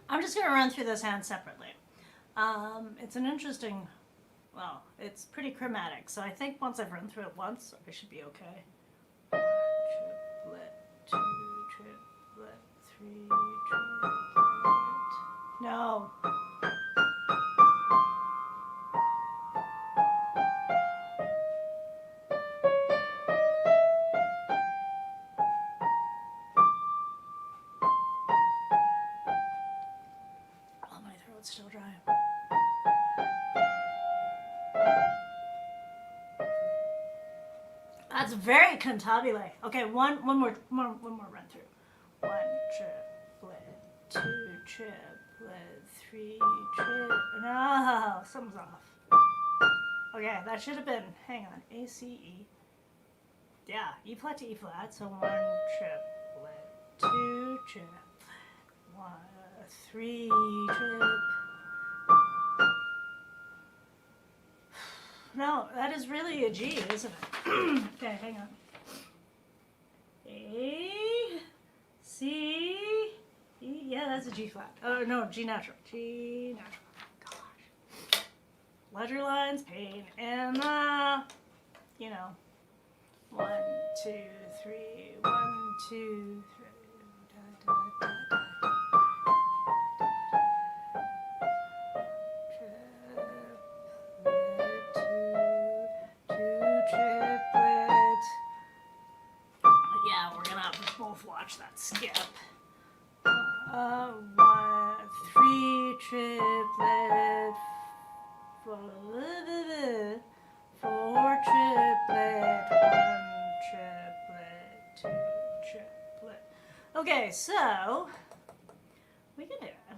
I'm just going to run through this hand separately. It's an interesting, well, it's pretty chromatic, so I think once I've run through it once, I should be okay. 1 triplet, 2 triplet, 3 triplet. No. Still dry. That's very cantabile. Okay, one more run through. 1 triplet, 2 triplet, 3 triplet. No, something's off. Okay, that should have been. Hang on. A C E. Yeah, E flat to E flat. So 1 triplet, 2 triplet, 1, 3 triplet. No, that is really a G, isn't it? Okay, hang on. A, C, E, yeah, that's a G flat. Oh, no, G natural. G natural. Gosh. Ledger lines, pain, and you know, 1, 2, 3, 1, 2, 3, da, da, da, da. Watch that skip. 1, 3 triplet, 4 triplet, 1 triplet, 2 triplet. Okay, so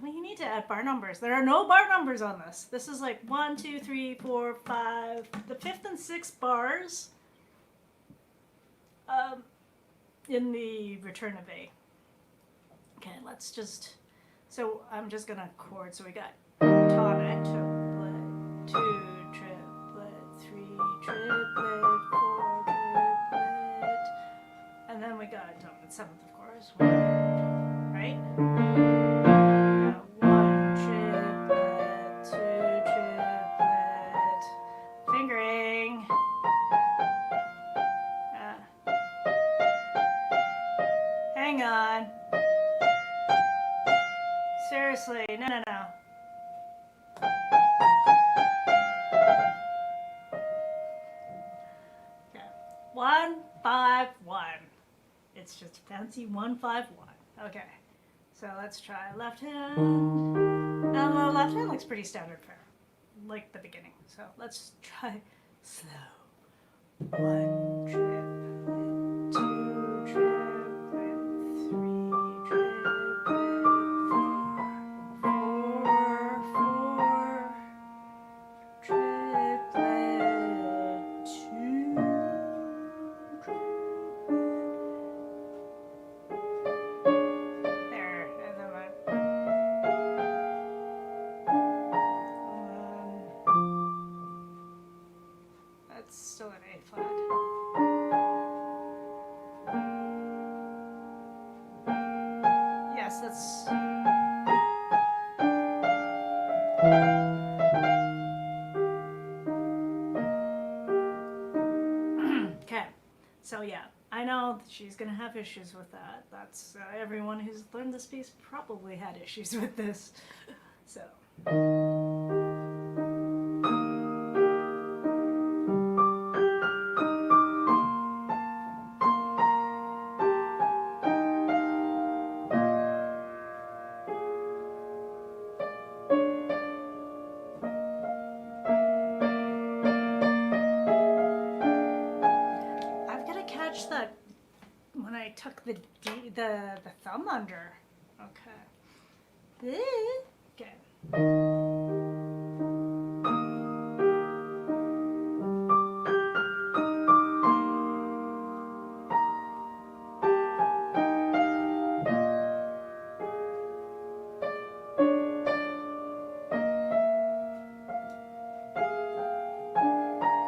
we need to add bar numbers. There are no bar numbers on this. This is like 1, 2, 3, 4, 5. The 5th and 6th bars. In the return of A. Okay, let's just, so I'm just gonna chord. So we got tonic, triplet, 2 triplet, 3 triplet, 4 triplet, and then we got dominant 7th, of course, 1, right? 1 triplet, 2 triplet, fingering. Hang on. Seriously, no. 1-5-1. It's just fancy 1-5-1. Okay, so let's try left hand. Now the left hand looks pretty standard for like the beginning. So let's try slow. 1 triplet, 2 triplet, 3 triplet, 4 triplet, 2 there, and then that's still an A flat. Yes, that's. Okay, so yeah, I know that she's gonna have issues with that. That's everyone who's learned this piece probably had issues with this. So. That when I took the thumb under. Okay. Okay.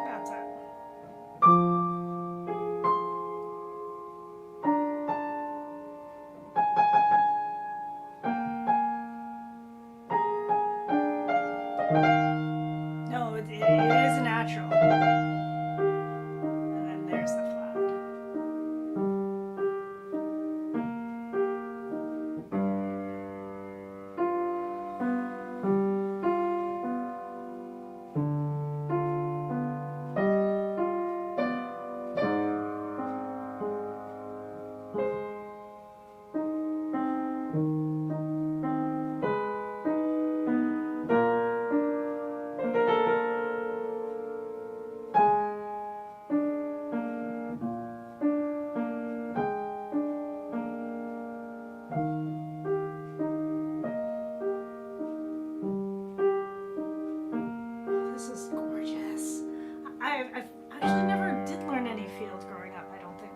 That's it. No, it is a natural. And then there's the flat. This is gorgeous. I've actually never did learn any field growing up, I don't think.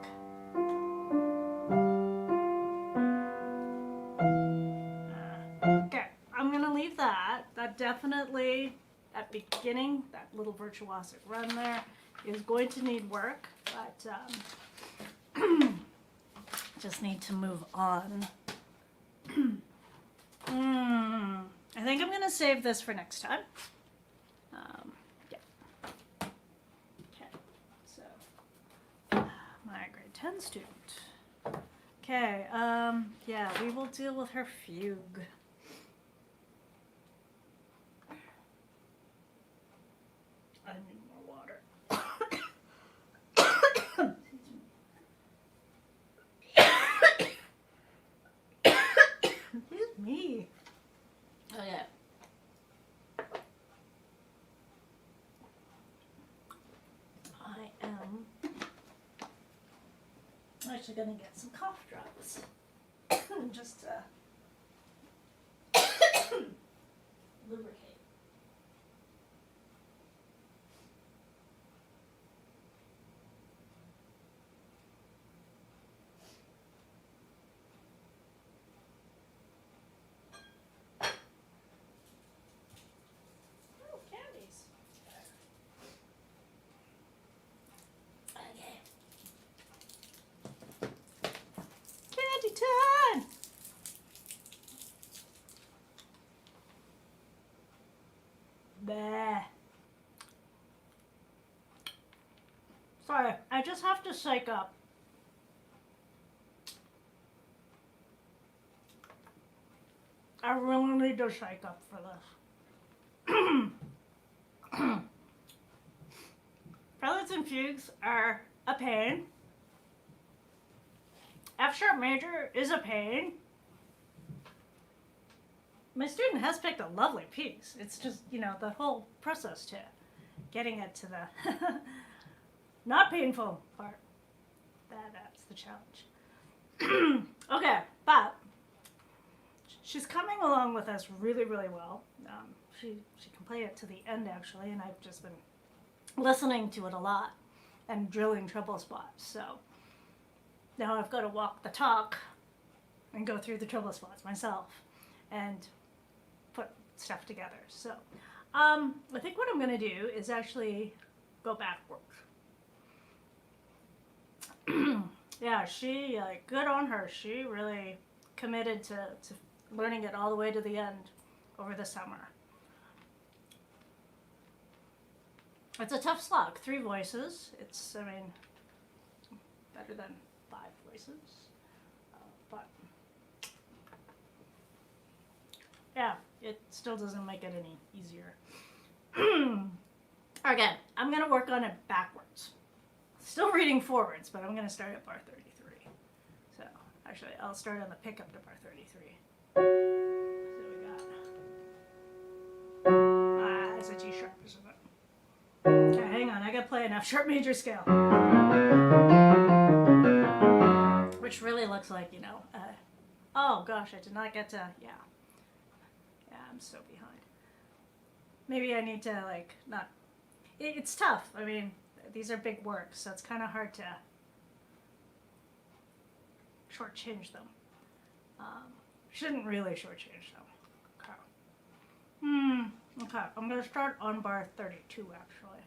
Okay, I'm gonna leave that. That definitely, at beginning, that little virtuosic run there is going to need work, but just need to move on. I think I'm gonna save this for next time. Yeah. Okay, so my grade 10 student. Okay, yeah, we will deal with her fugue. I need more water. Excuse me. Oh yeah. I am actually gonna get some cough drops. Just to lubricate. Oh, candies. Okay. Candy time! Bah. Sorry, I just have to psych up. I really need to psych up for this. Preludes and fugues are a pain. F sharp major is a pain. My student has picked a lovely piece. It's just, you know, the whole process to getting it to the not painful part. That's the challenge. Okay, but she's coming along with us really, really well. She can play it to the end, actually, and I've just been listening to it a lot and drilling treble spots. So now I've got to walk the talk and go through the treble spots myself and put stuff together. So I think what I'm going to do is actually go backwards. Yeah, she, like, good on her. She really committed to learning it all the way to the end over the summer. It's a tough slog. 3 voices. It's, I mean, better than 5 voices. But, yeah, it still doesn't make it any easier. Again, I'm going to work on it backwards. Still reading forwards, but I'm going to start at bar 33. So, actually, I'll start on the pickup to bar 33. So we got... it's a G sharp, isn't it? Okay, hang on. I got to play an F sharp major scale. Which really looks like, you know... oh, gosh, I did not get to... Yeah. Yeah, I'm so behind. Maybe I need to, like, not... It's tough. I mean... These are big works, so it's kind of hard to shortchange them. Shouldn't really shortchange them. Okay. Okay, I'm going to start on bar 32, actually.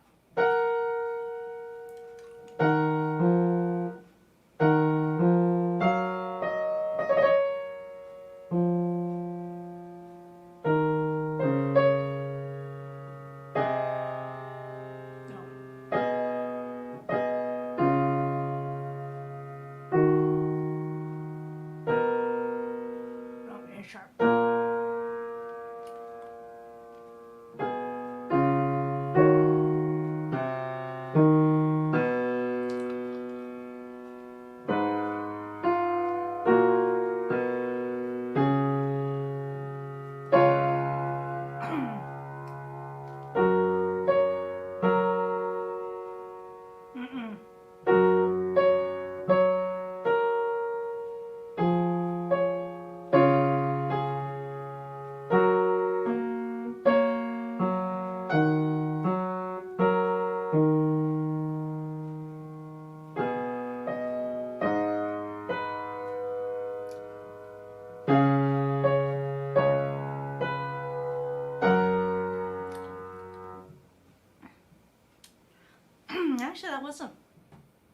Actually, that wasn't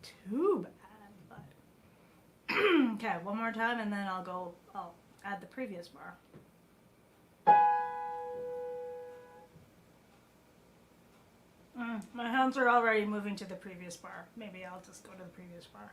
too bad, but okay, one more time and then I'll add the previous bar. My hands are already moving to the previous bar. Maybe I'll just go to the previous bar.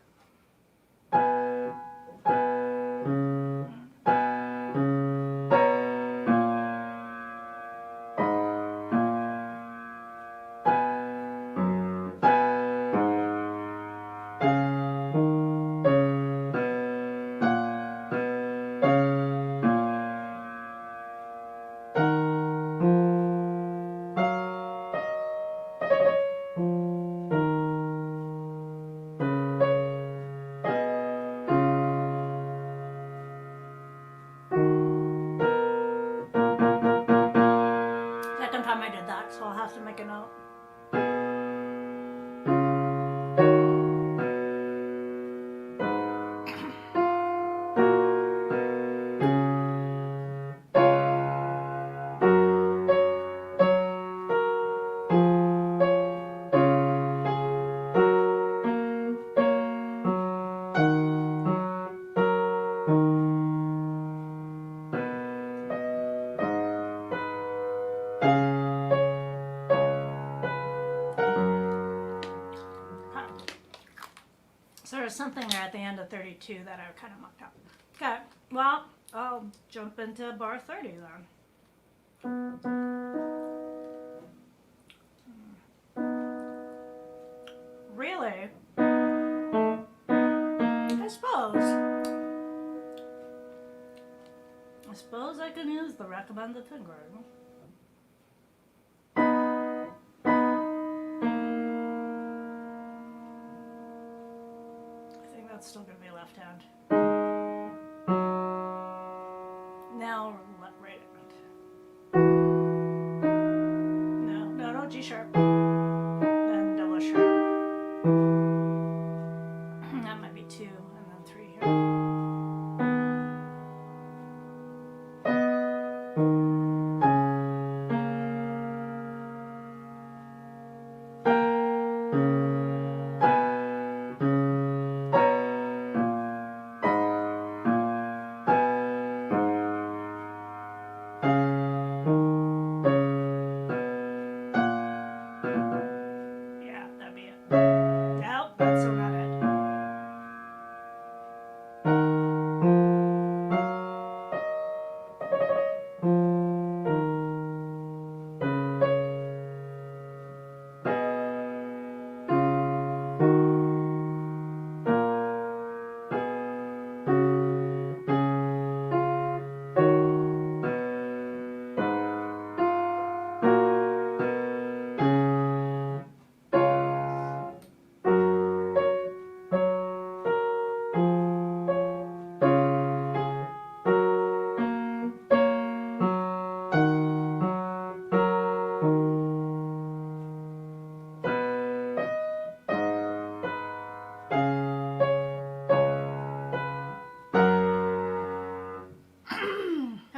Time I did that, so I'll have to make a note. So there's something there at the end of 32 that I kind of mucked up. Okay, well, I'll jump into bar 30 then. Really, suppose I can use the recommended fingering. I think that's still going to be left hand. Now right hand. No, G sharp. Then double sharp. That might be 2 and then 3 here. Yeah, that'd be it. Nope, that's so not it.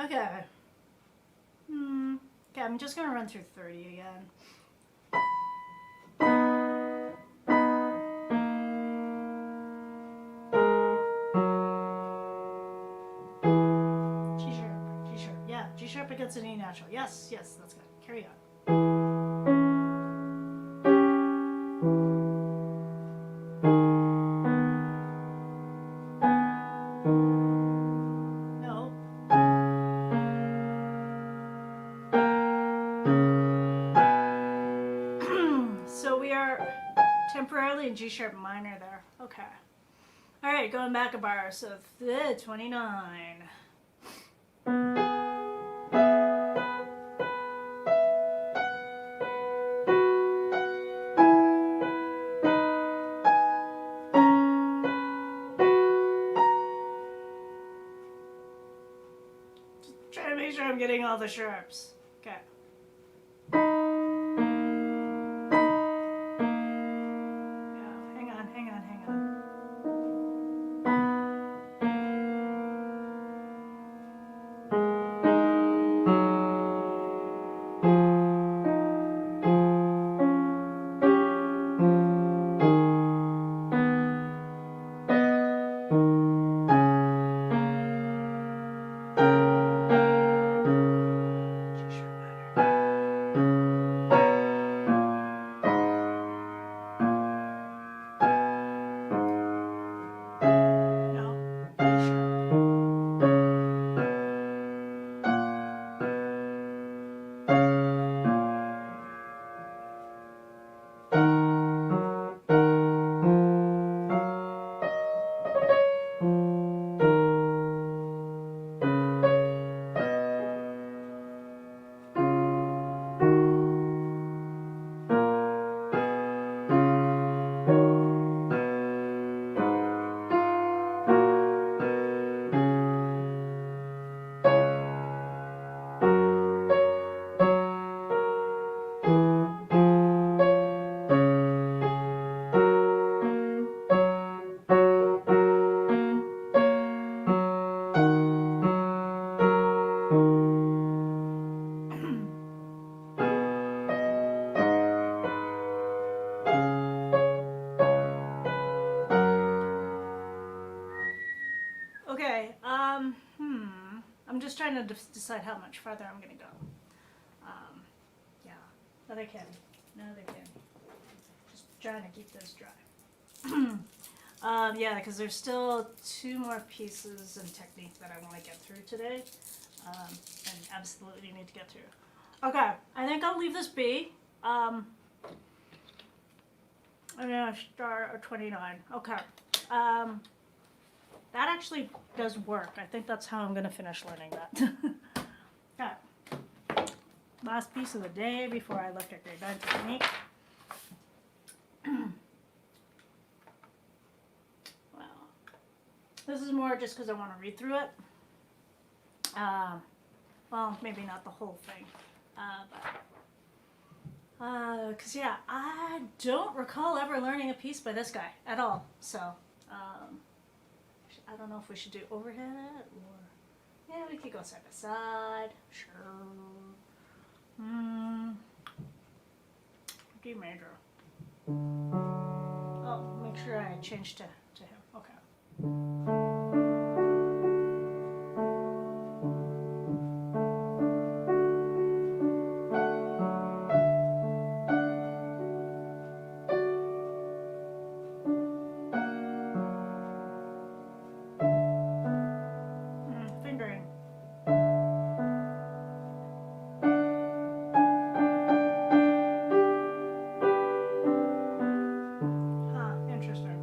Okay. Okay, I'm just gonna run through 30 again. G sharp, yeah, G sharp against an E natural. Yes, that's good. Carry on. Temporarily in G sharp minor there. Okay. All right, going back a bar. So 29. Just trying to make sure I'm getting all the sharps. Okay. I'm just trying to decide how much farther I'm going to go. Yeah, another can. Just trying to keep this dry. Yeah, because there's still 2 more pieces and technique that I want to get through today, and absolutely need to get through. Okay, I think I'll leave this be. I'm gonna start at 29. Okay. that actually does work. I think that's how I'm going to finish learning that. Okay. Last piece of the day before I look at grade 9 technique. Well, this is more just because I want to read through it. Well, maybe not the whole thing, because yeah, I don't recall ever learning a piece by this guy at all. So I don't know if we should do overhead or yeah, we could go side by side. Sure. D major. Oh, make sure I change to him. Okay. Fingering. Huh, interesting.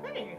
Pretty.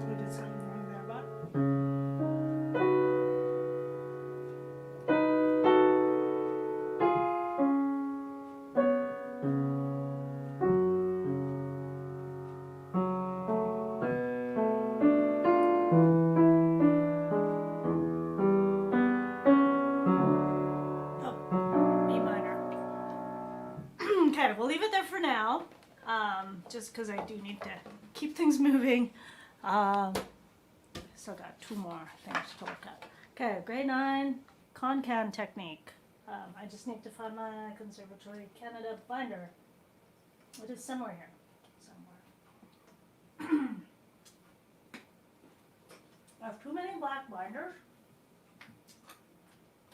We did something wrong there, but oh, E minor. Okay, we'll leave it there for now. Just because I do need to keep things moving. Still got 2 more things to look at. Okay, grade 9 con-can technique. I just need to find my Conservatory Canada binder. It is somewhere here. Somewhere. I have too many black binders.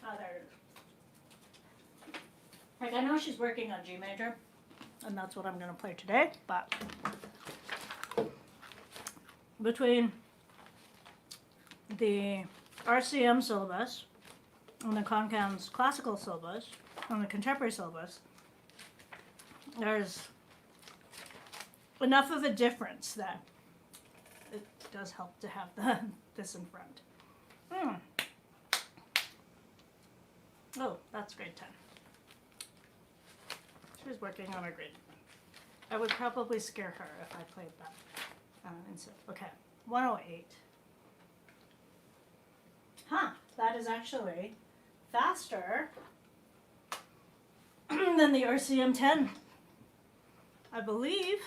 Oh, there it is. Like, I know she's working on G major, and that's what I'm going to play today, but between the RCM syllabus and the con-can's classical syllabus and the contemporary syllabus, there's enough of a difference that it does help to have this in front. Oh, that's grade 10. She's working on her grade. I would probably scare her if I played that. Instead. Okay, 108. Huh, that is actually faster than the RCM 10, I believe.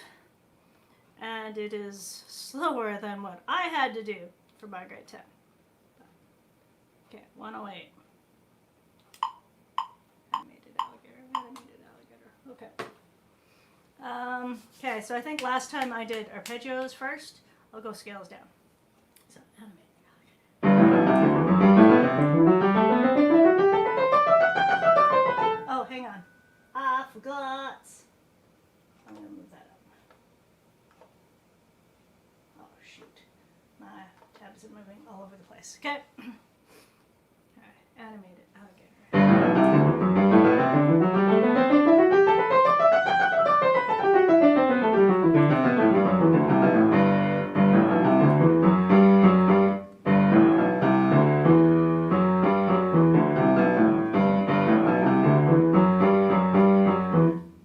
And it is slower than what I had to do for my grade 10. Okay, 108. Animated alligator. Okay. Okay, so I think last time I did arpeggios first. I'll go scales down. So, animated alligator. Oh, hang on. I forgot. I'm going to move that up. Oh, shoot. My tabs are moving all over the place. Okay. Alright, animate it. Okay.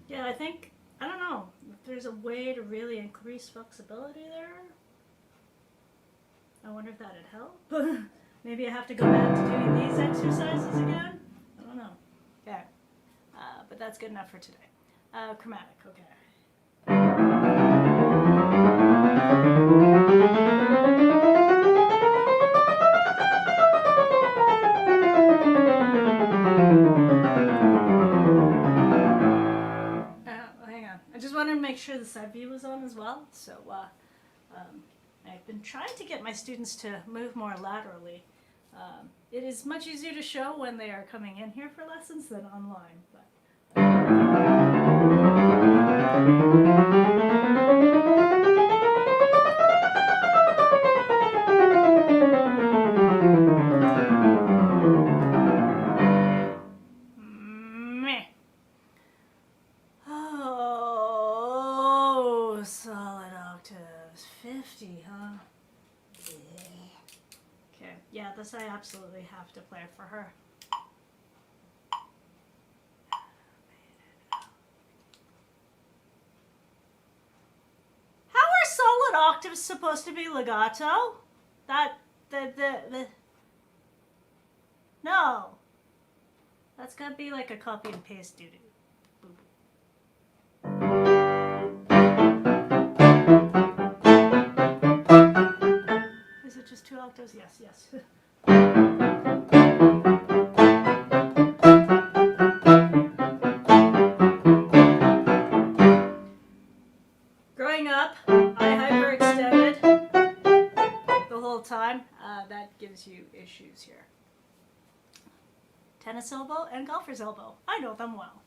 Yeah, I think, I don't know, if there's a way to really increase flexibility there. I wonder if that'd help. Maybe I have to go back to doing these exercises again? I don't know. Okay. But that's good enough for today. Chromatic, okay. Hang on. I just wanted to make sure the side view was on as well. So I've been trying to get my students to move more laterally. It is much easier to show when they are coming in here for lessons than online. But meh. Oh, solid octaves. 50, huh? Okay, yeah, this I absolutely have to play for her. How are solid octaves supposed to be legato? No. That's gotta be like a copy and paste duty. Is it just 2 octaves? Yes, yes. Growing up, I hyperextended the whole time. That gives you issues here. Tennis elbow and golfer's elbow. I know them well.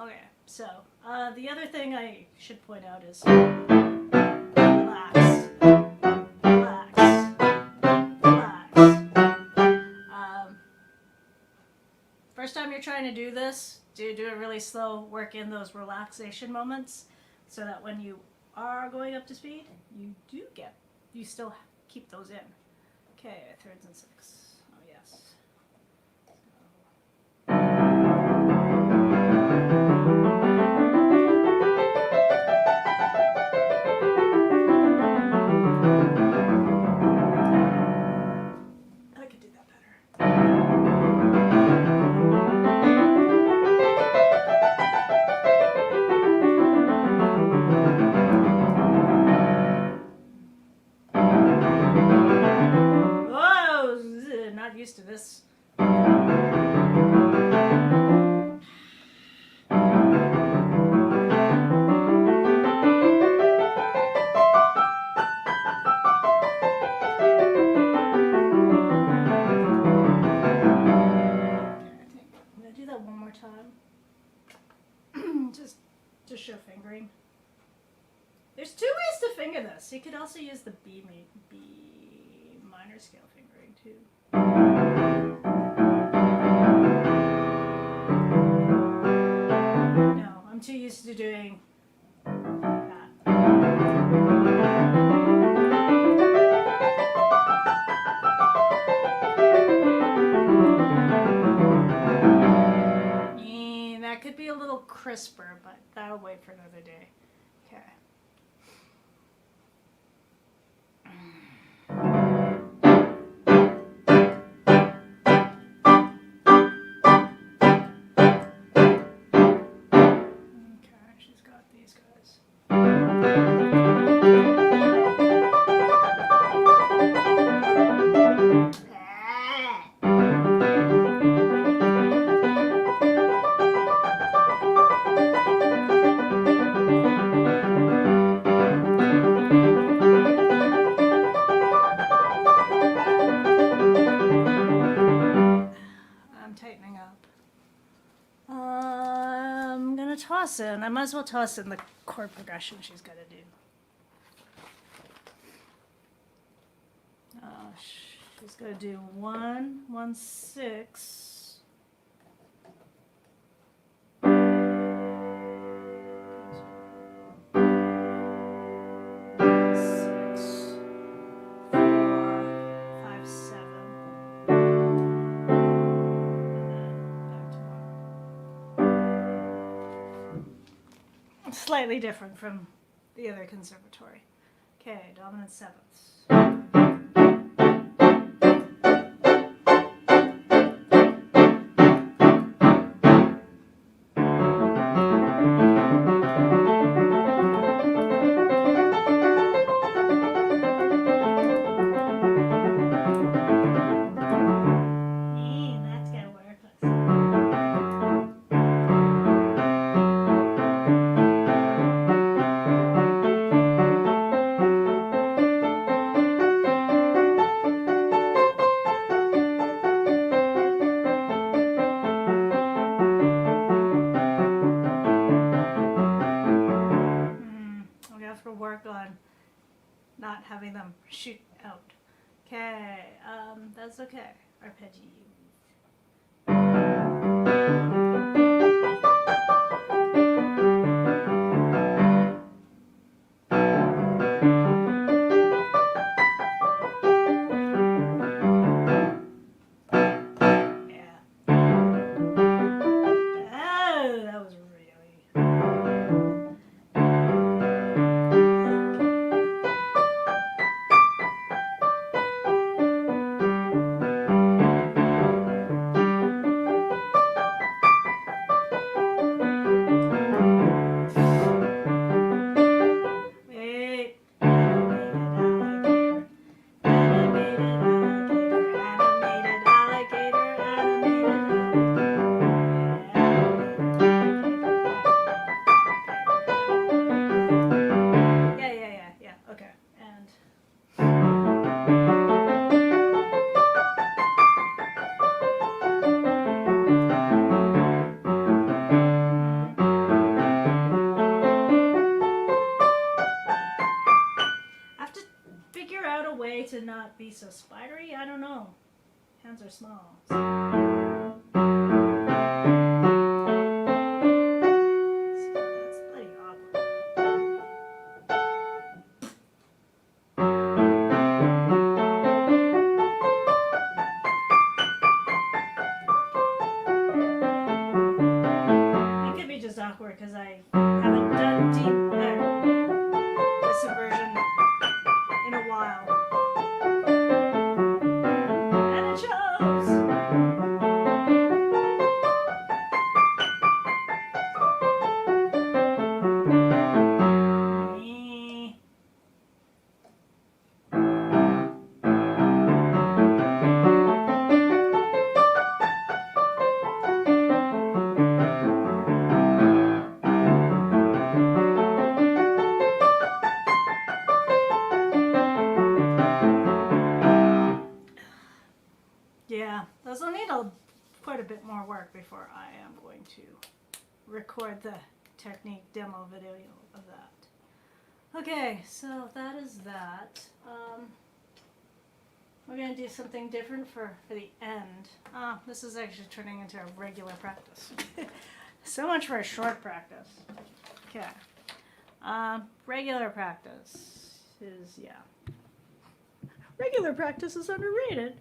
Okay, so the other thing I should point out is relax. Relax. Relax. First time you're trying to do this, do it really slow, work in those relaxation moments so that when you are going up to speed, you still keep those in. Okay, thirds and 6. Oh, yes. I could do that better. Whoa! Not used to this. To show fingering. There's 2 ways to finger this. You could also use the B minor scale fingering too. No, I'm too used to doing that. That could be a little crisper, but that'll wait for another day. Okay. Okay, she's got these guys. Toss in. I might as well toss in the chord progression she's got to do. she's going to do 1, 1, 6. 6, 4, 5, 7. Slightly different from the other conservatory. Okay, dominant sevenths. Work on not having them shoot out. Okay, that's okay. Arpeggio. To not be so spidery, I don't know. Hands are small. So that's bloody awkward. It could be just awkward because I haven't done this version in a while. Those will need quite a bit more work before I am going to record the technique demo video of that. Okay, so that is that. We're going to do something different for the end. This is actually turning into a regular practice. So much for a short practice. Okay. Regular practice is, regular practice is underrated.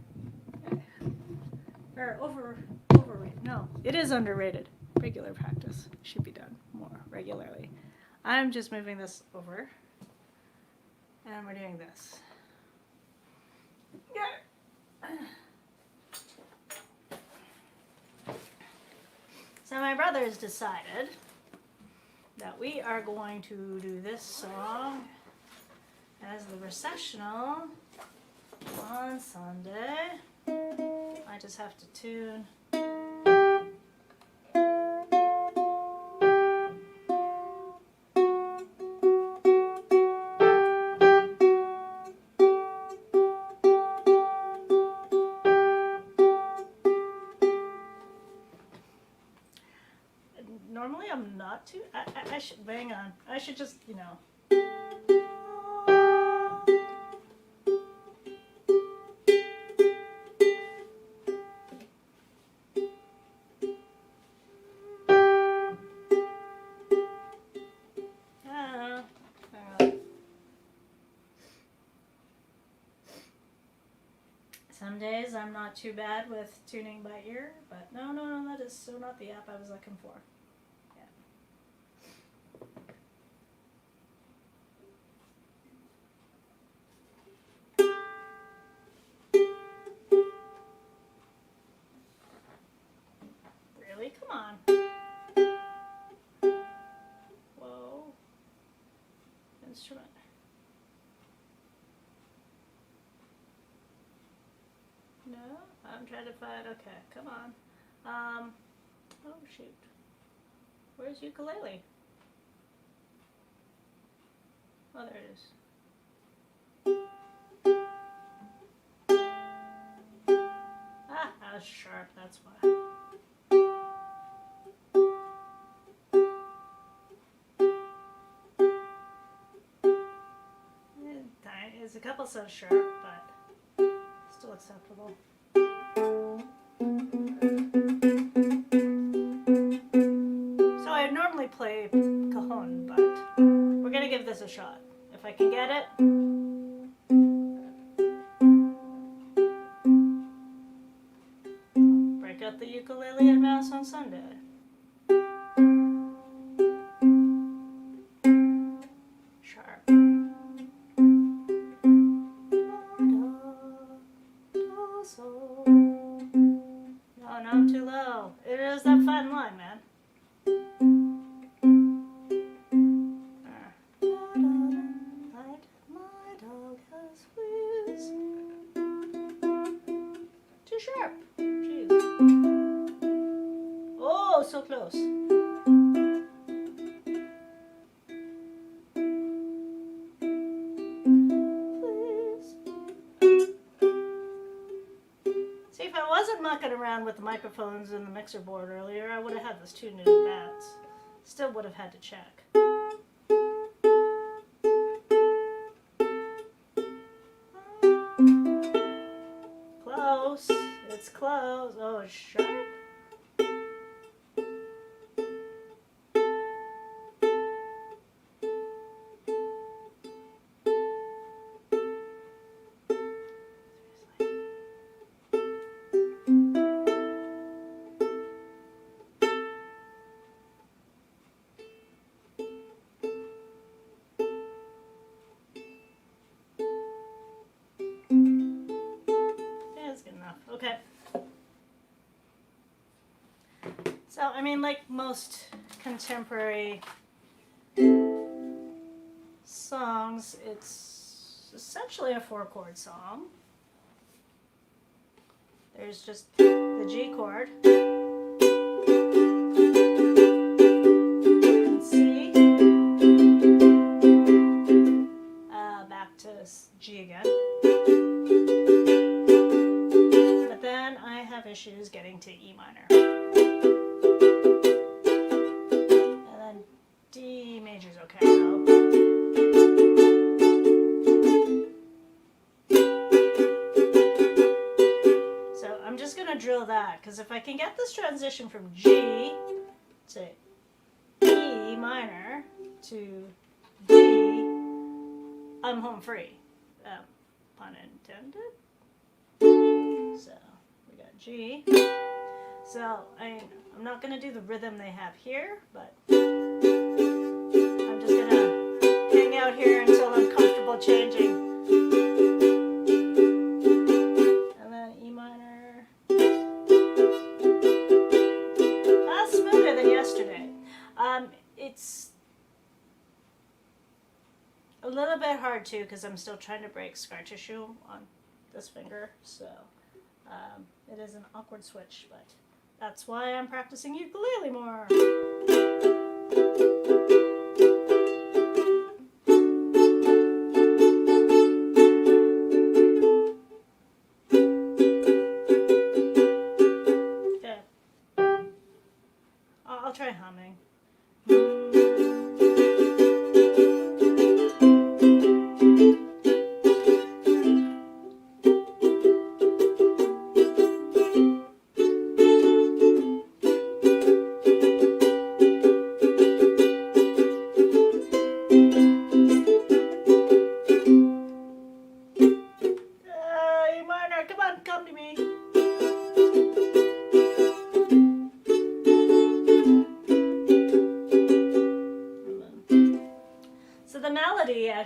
Or overrated. No, it is underrated. Regular practice should be done more regularly. I'm just moving this over. And we're doing this. So my brothers decided that we are going to do this song as the recessional on Sunday. I just have to tune. Normally I'm not too, I should, hang on, I should just, Some days I'm not too bad with tuning by ear, but no, that is so not the app I was looking for. Really? Come on. Whoa. Instrument. No? I'm trying to find, okay, come on. Oh shoot. Where's ukulele? Oh, there it is. Ah, that was sharp, that's why. It's a couple so sharp, but still acceptable. So I normally play cajon, but we're gonna give this a shot. If I can get it. Break out the ukulele at Mass on Sunday. Sharp. No, I'm too low. It is that fine line, man. My dog has fleas. Too sharp. Jeez. Oh, so close. If I wasn't mucking around with the microphones and the mixer board earlier, I would have had this tuned in advance. Still would have had to check. Close. It's close. Oh, it's sharp. Okay. So, I mean, like most contemporary songs, it's essentially a 4-chord song. There's just the G chord, and C, back to G again. Then I have issues getting to E minor. And then D major's okay though. So I'm just gonna drill that, because if I can get this transition from G to E minor to D, I'm home free. Pun intended. So we got G. So I'm not going to do the rhythm they have here, but I'm just going to hang out here until I'm comfortable changing. And then E minor. That's smoother than yesterday. It's a little bit hard too, because I'm still trying to break scar tissue on this finger, so it is an awkward switch, but that's why I'm practicing ukulele more. Okay. I'll try humming.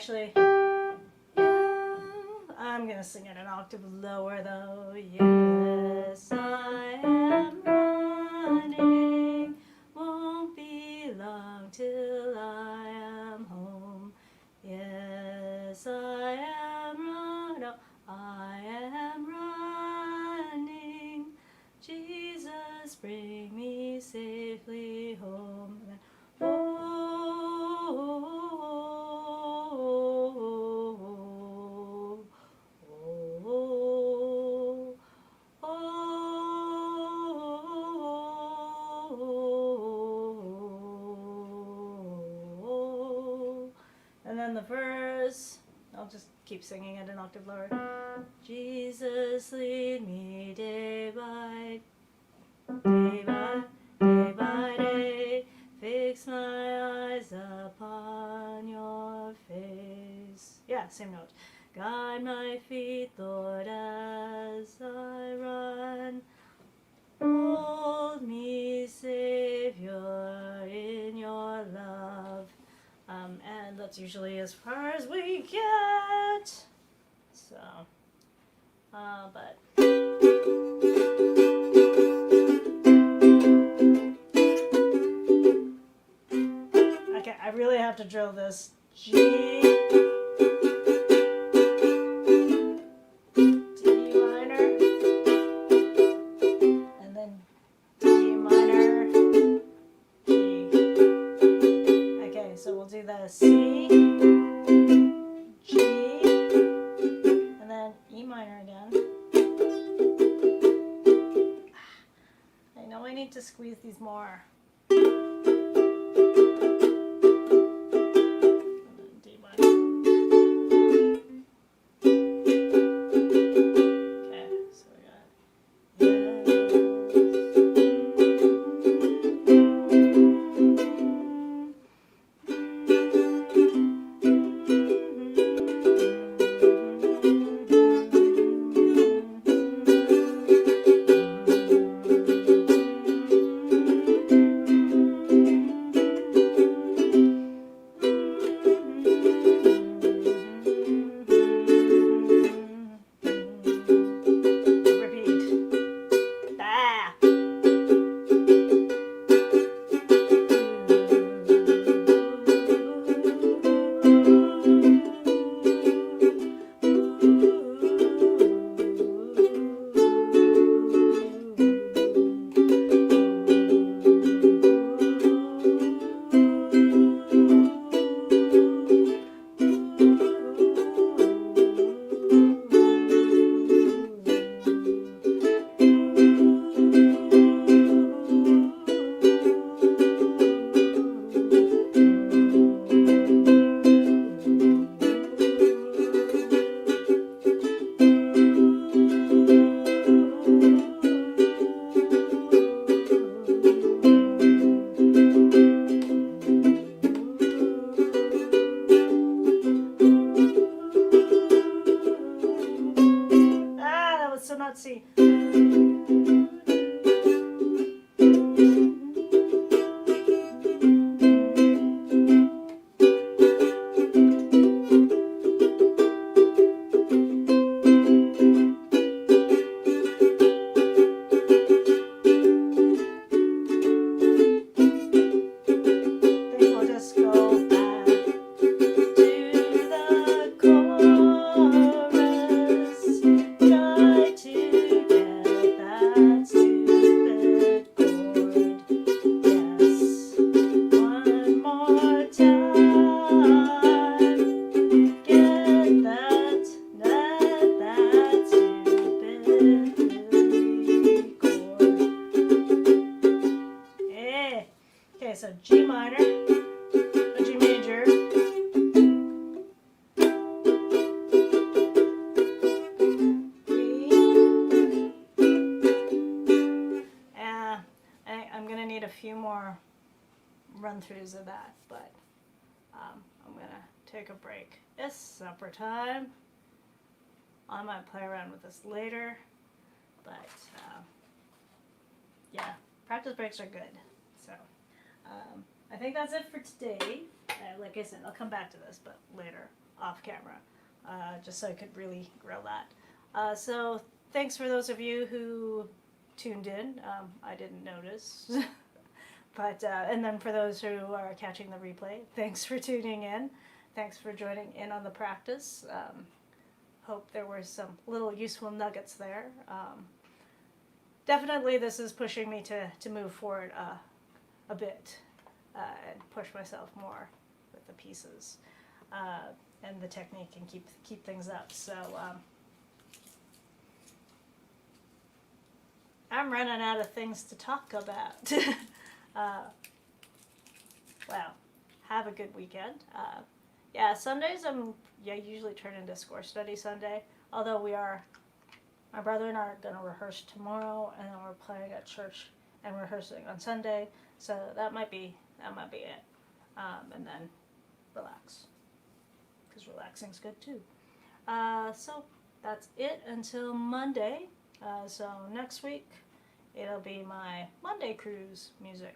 actually, I'm gonna sing it an octave lower though. Yes, I am running, won't be long till I am home. Yes, I am running, I am running. Jesus, bring me safely home. And then, oh, oh, oh, oh. And then the verse, I'll just keep singing it an octave lower. Jesus, lead me day by day, fix my eyes upon your face. Yeah, same note. Guide my feet, Lord, as I run. Hold me, Savior, in your love. And that's usually as far as we get. So, but. Okay, I really have to drill this. G, D minor, and then D minor, G. Okay, so we'll do the C, G, and then E minor again. I know I need to squeeze these more. Let's see. So G minor, a G major, I'm going to need a few more run-throughs of that, but I'm going to take a break. It's supper time. I might play around with this later, but yeah, practice breaks are good. So I think that's it for today. Like I said, I'll come back to this, but later. off camera, just so I could really grill that. So thanks for those of you who tuned in. I didn't notice. But, and then for those who are catching the replay, thanks for tuning in. Thanks for joining in on the practice. Hope there were some little useful nuggets there. Definitely this is pushing me to move forward a bit and push myself more with the pieces and the technique and keep things up. So I'm running out of things to talk about. Well, have a good weekend. Yeah, Sundays usually turn into score study Sunday. Although my brother and I are going to rehearse tomorrow, and then we're playing at church and rehearsing on Sunday. So that might be it. And then relax, because relaxing's good too. So that's it until Monday. So next week it'll be my Monday cruise music.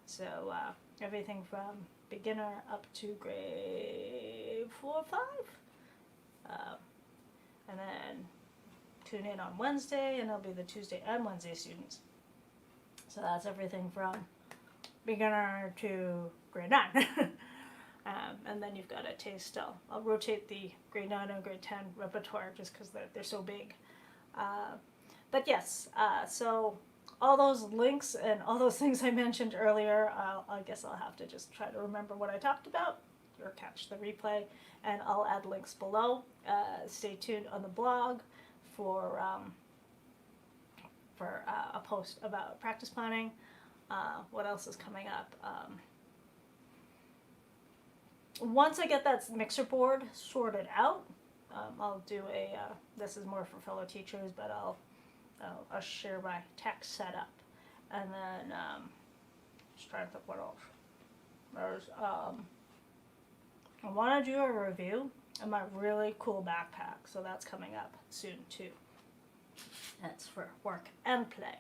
So everything from beginner up to grade 4 or 5. And then tune in on Wednesday, and it'll be the Tuesday and Wednesday students. So that's everything from beginner to grade 9. And then you've got a taste. I'll rotate the grade 9 and grade 10 repertoire just because they're so big. But yes, so all those links and all those things I mentioned earlier, I guess I'll have to just try to remember what I talked about or catch the replay, and I'll add links below. Stay tuned on the blog for a post about practice planning. What else is coming up? Once I get that mixer board sorted out, I'll do this is more for fellow teachers, but I'll share my text setup. And then, just trying to think what else. There's, I want to do a review of my really cool backpack, so that's coming up soon too. That's for work and play.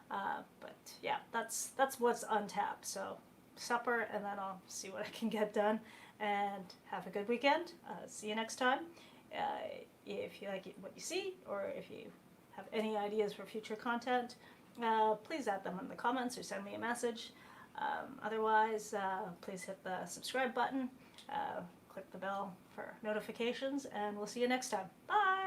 But yeah, that's what's untapped. So supper, and then I'll see what I can get done. And have a good weekend. See you next time. If you like what you see, or if you have any ideas for future content, please add them in the comments or send me a message. Otherwise, please hit the subscribe button, click the bell for notifications, and we'll see you next time. Bye!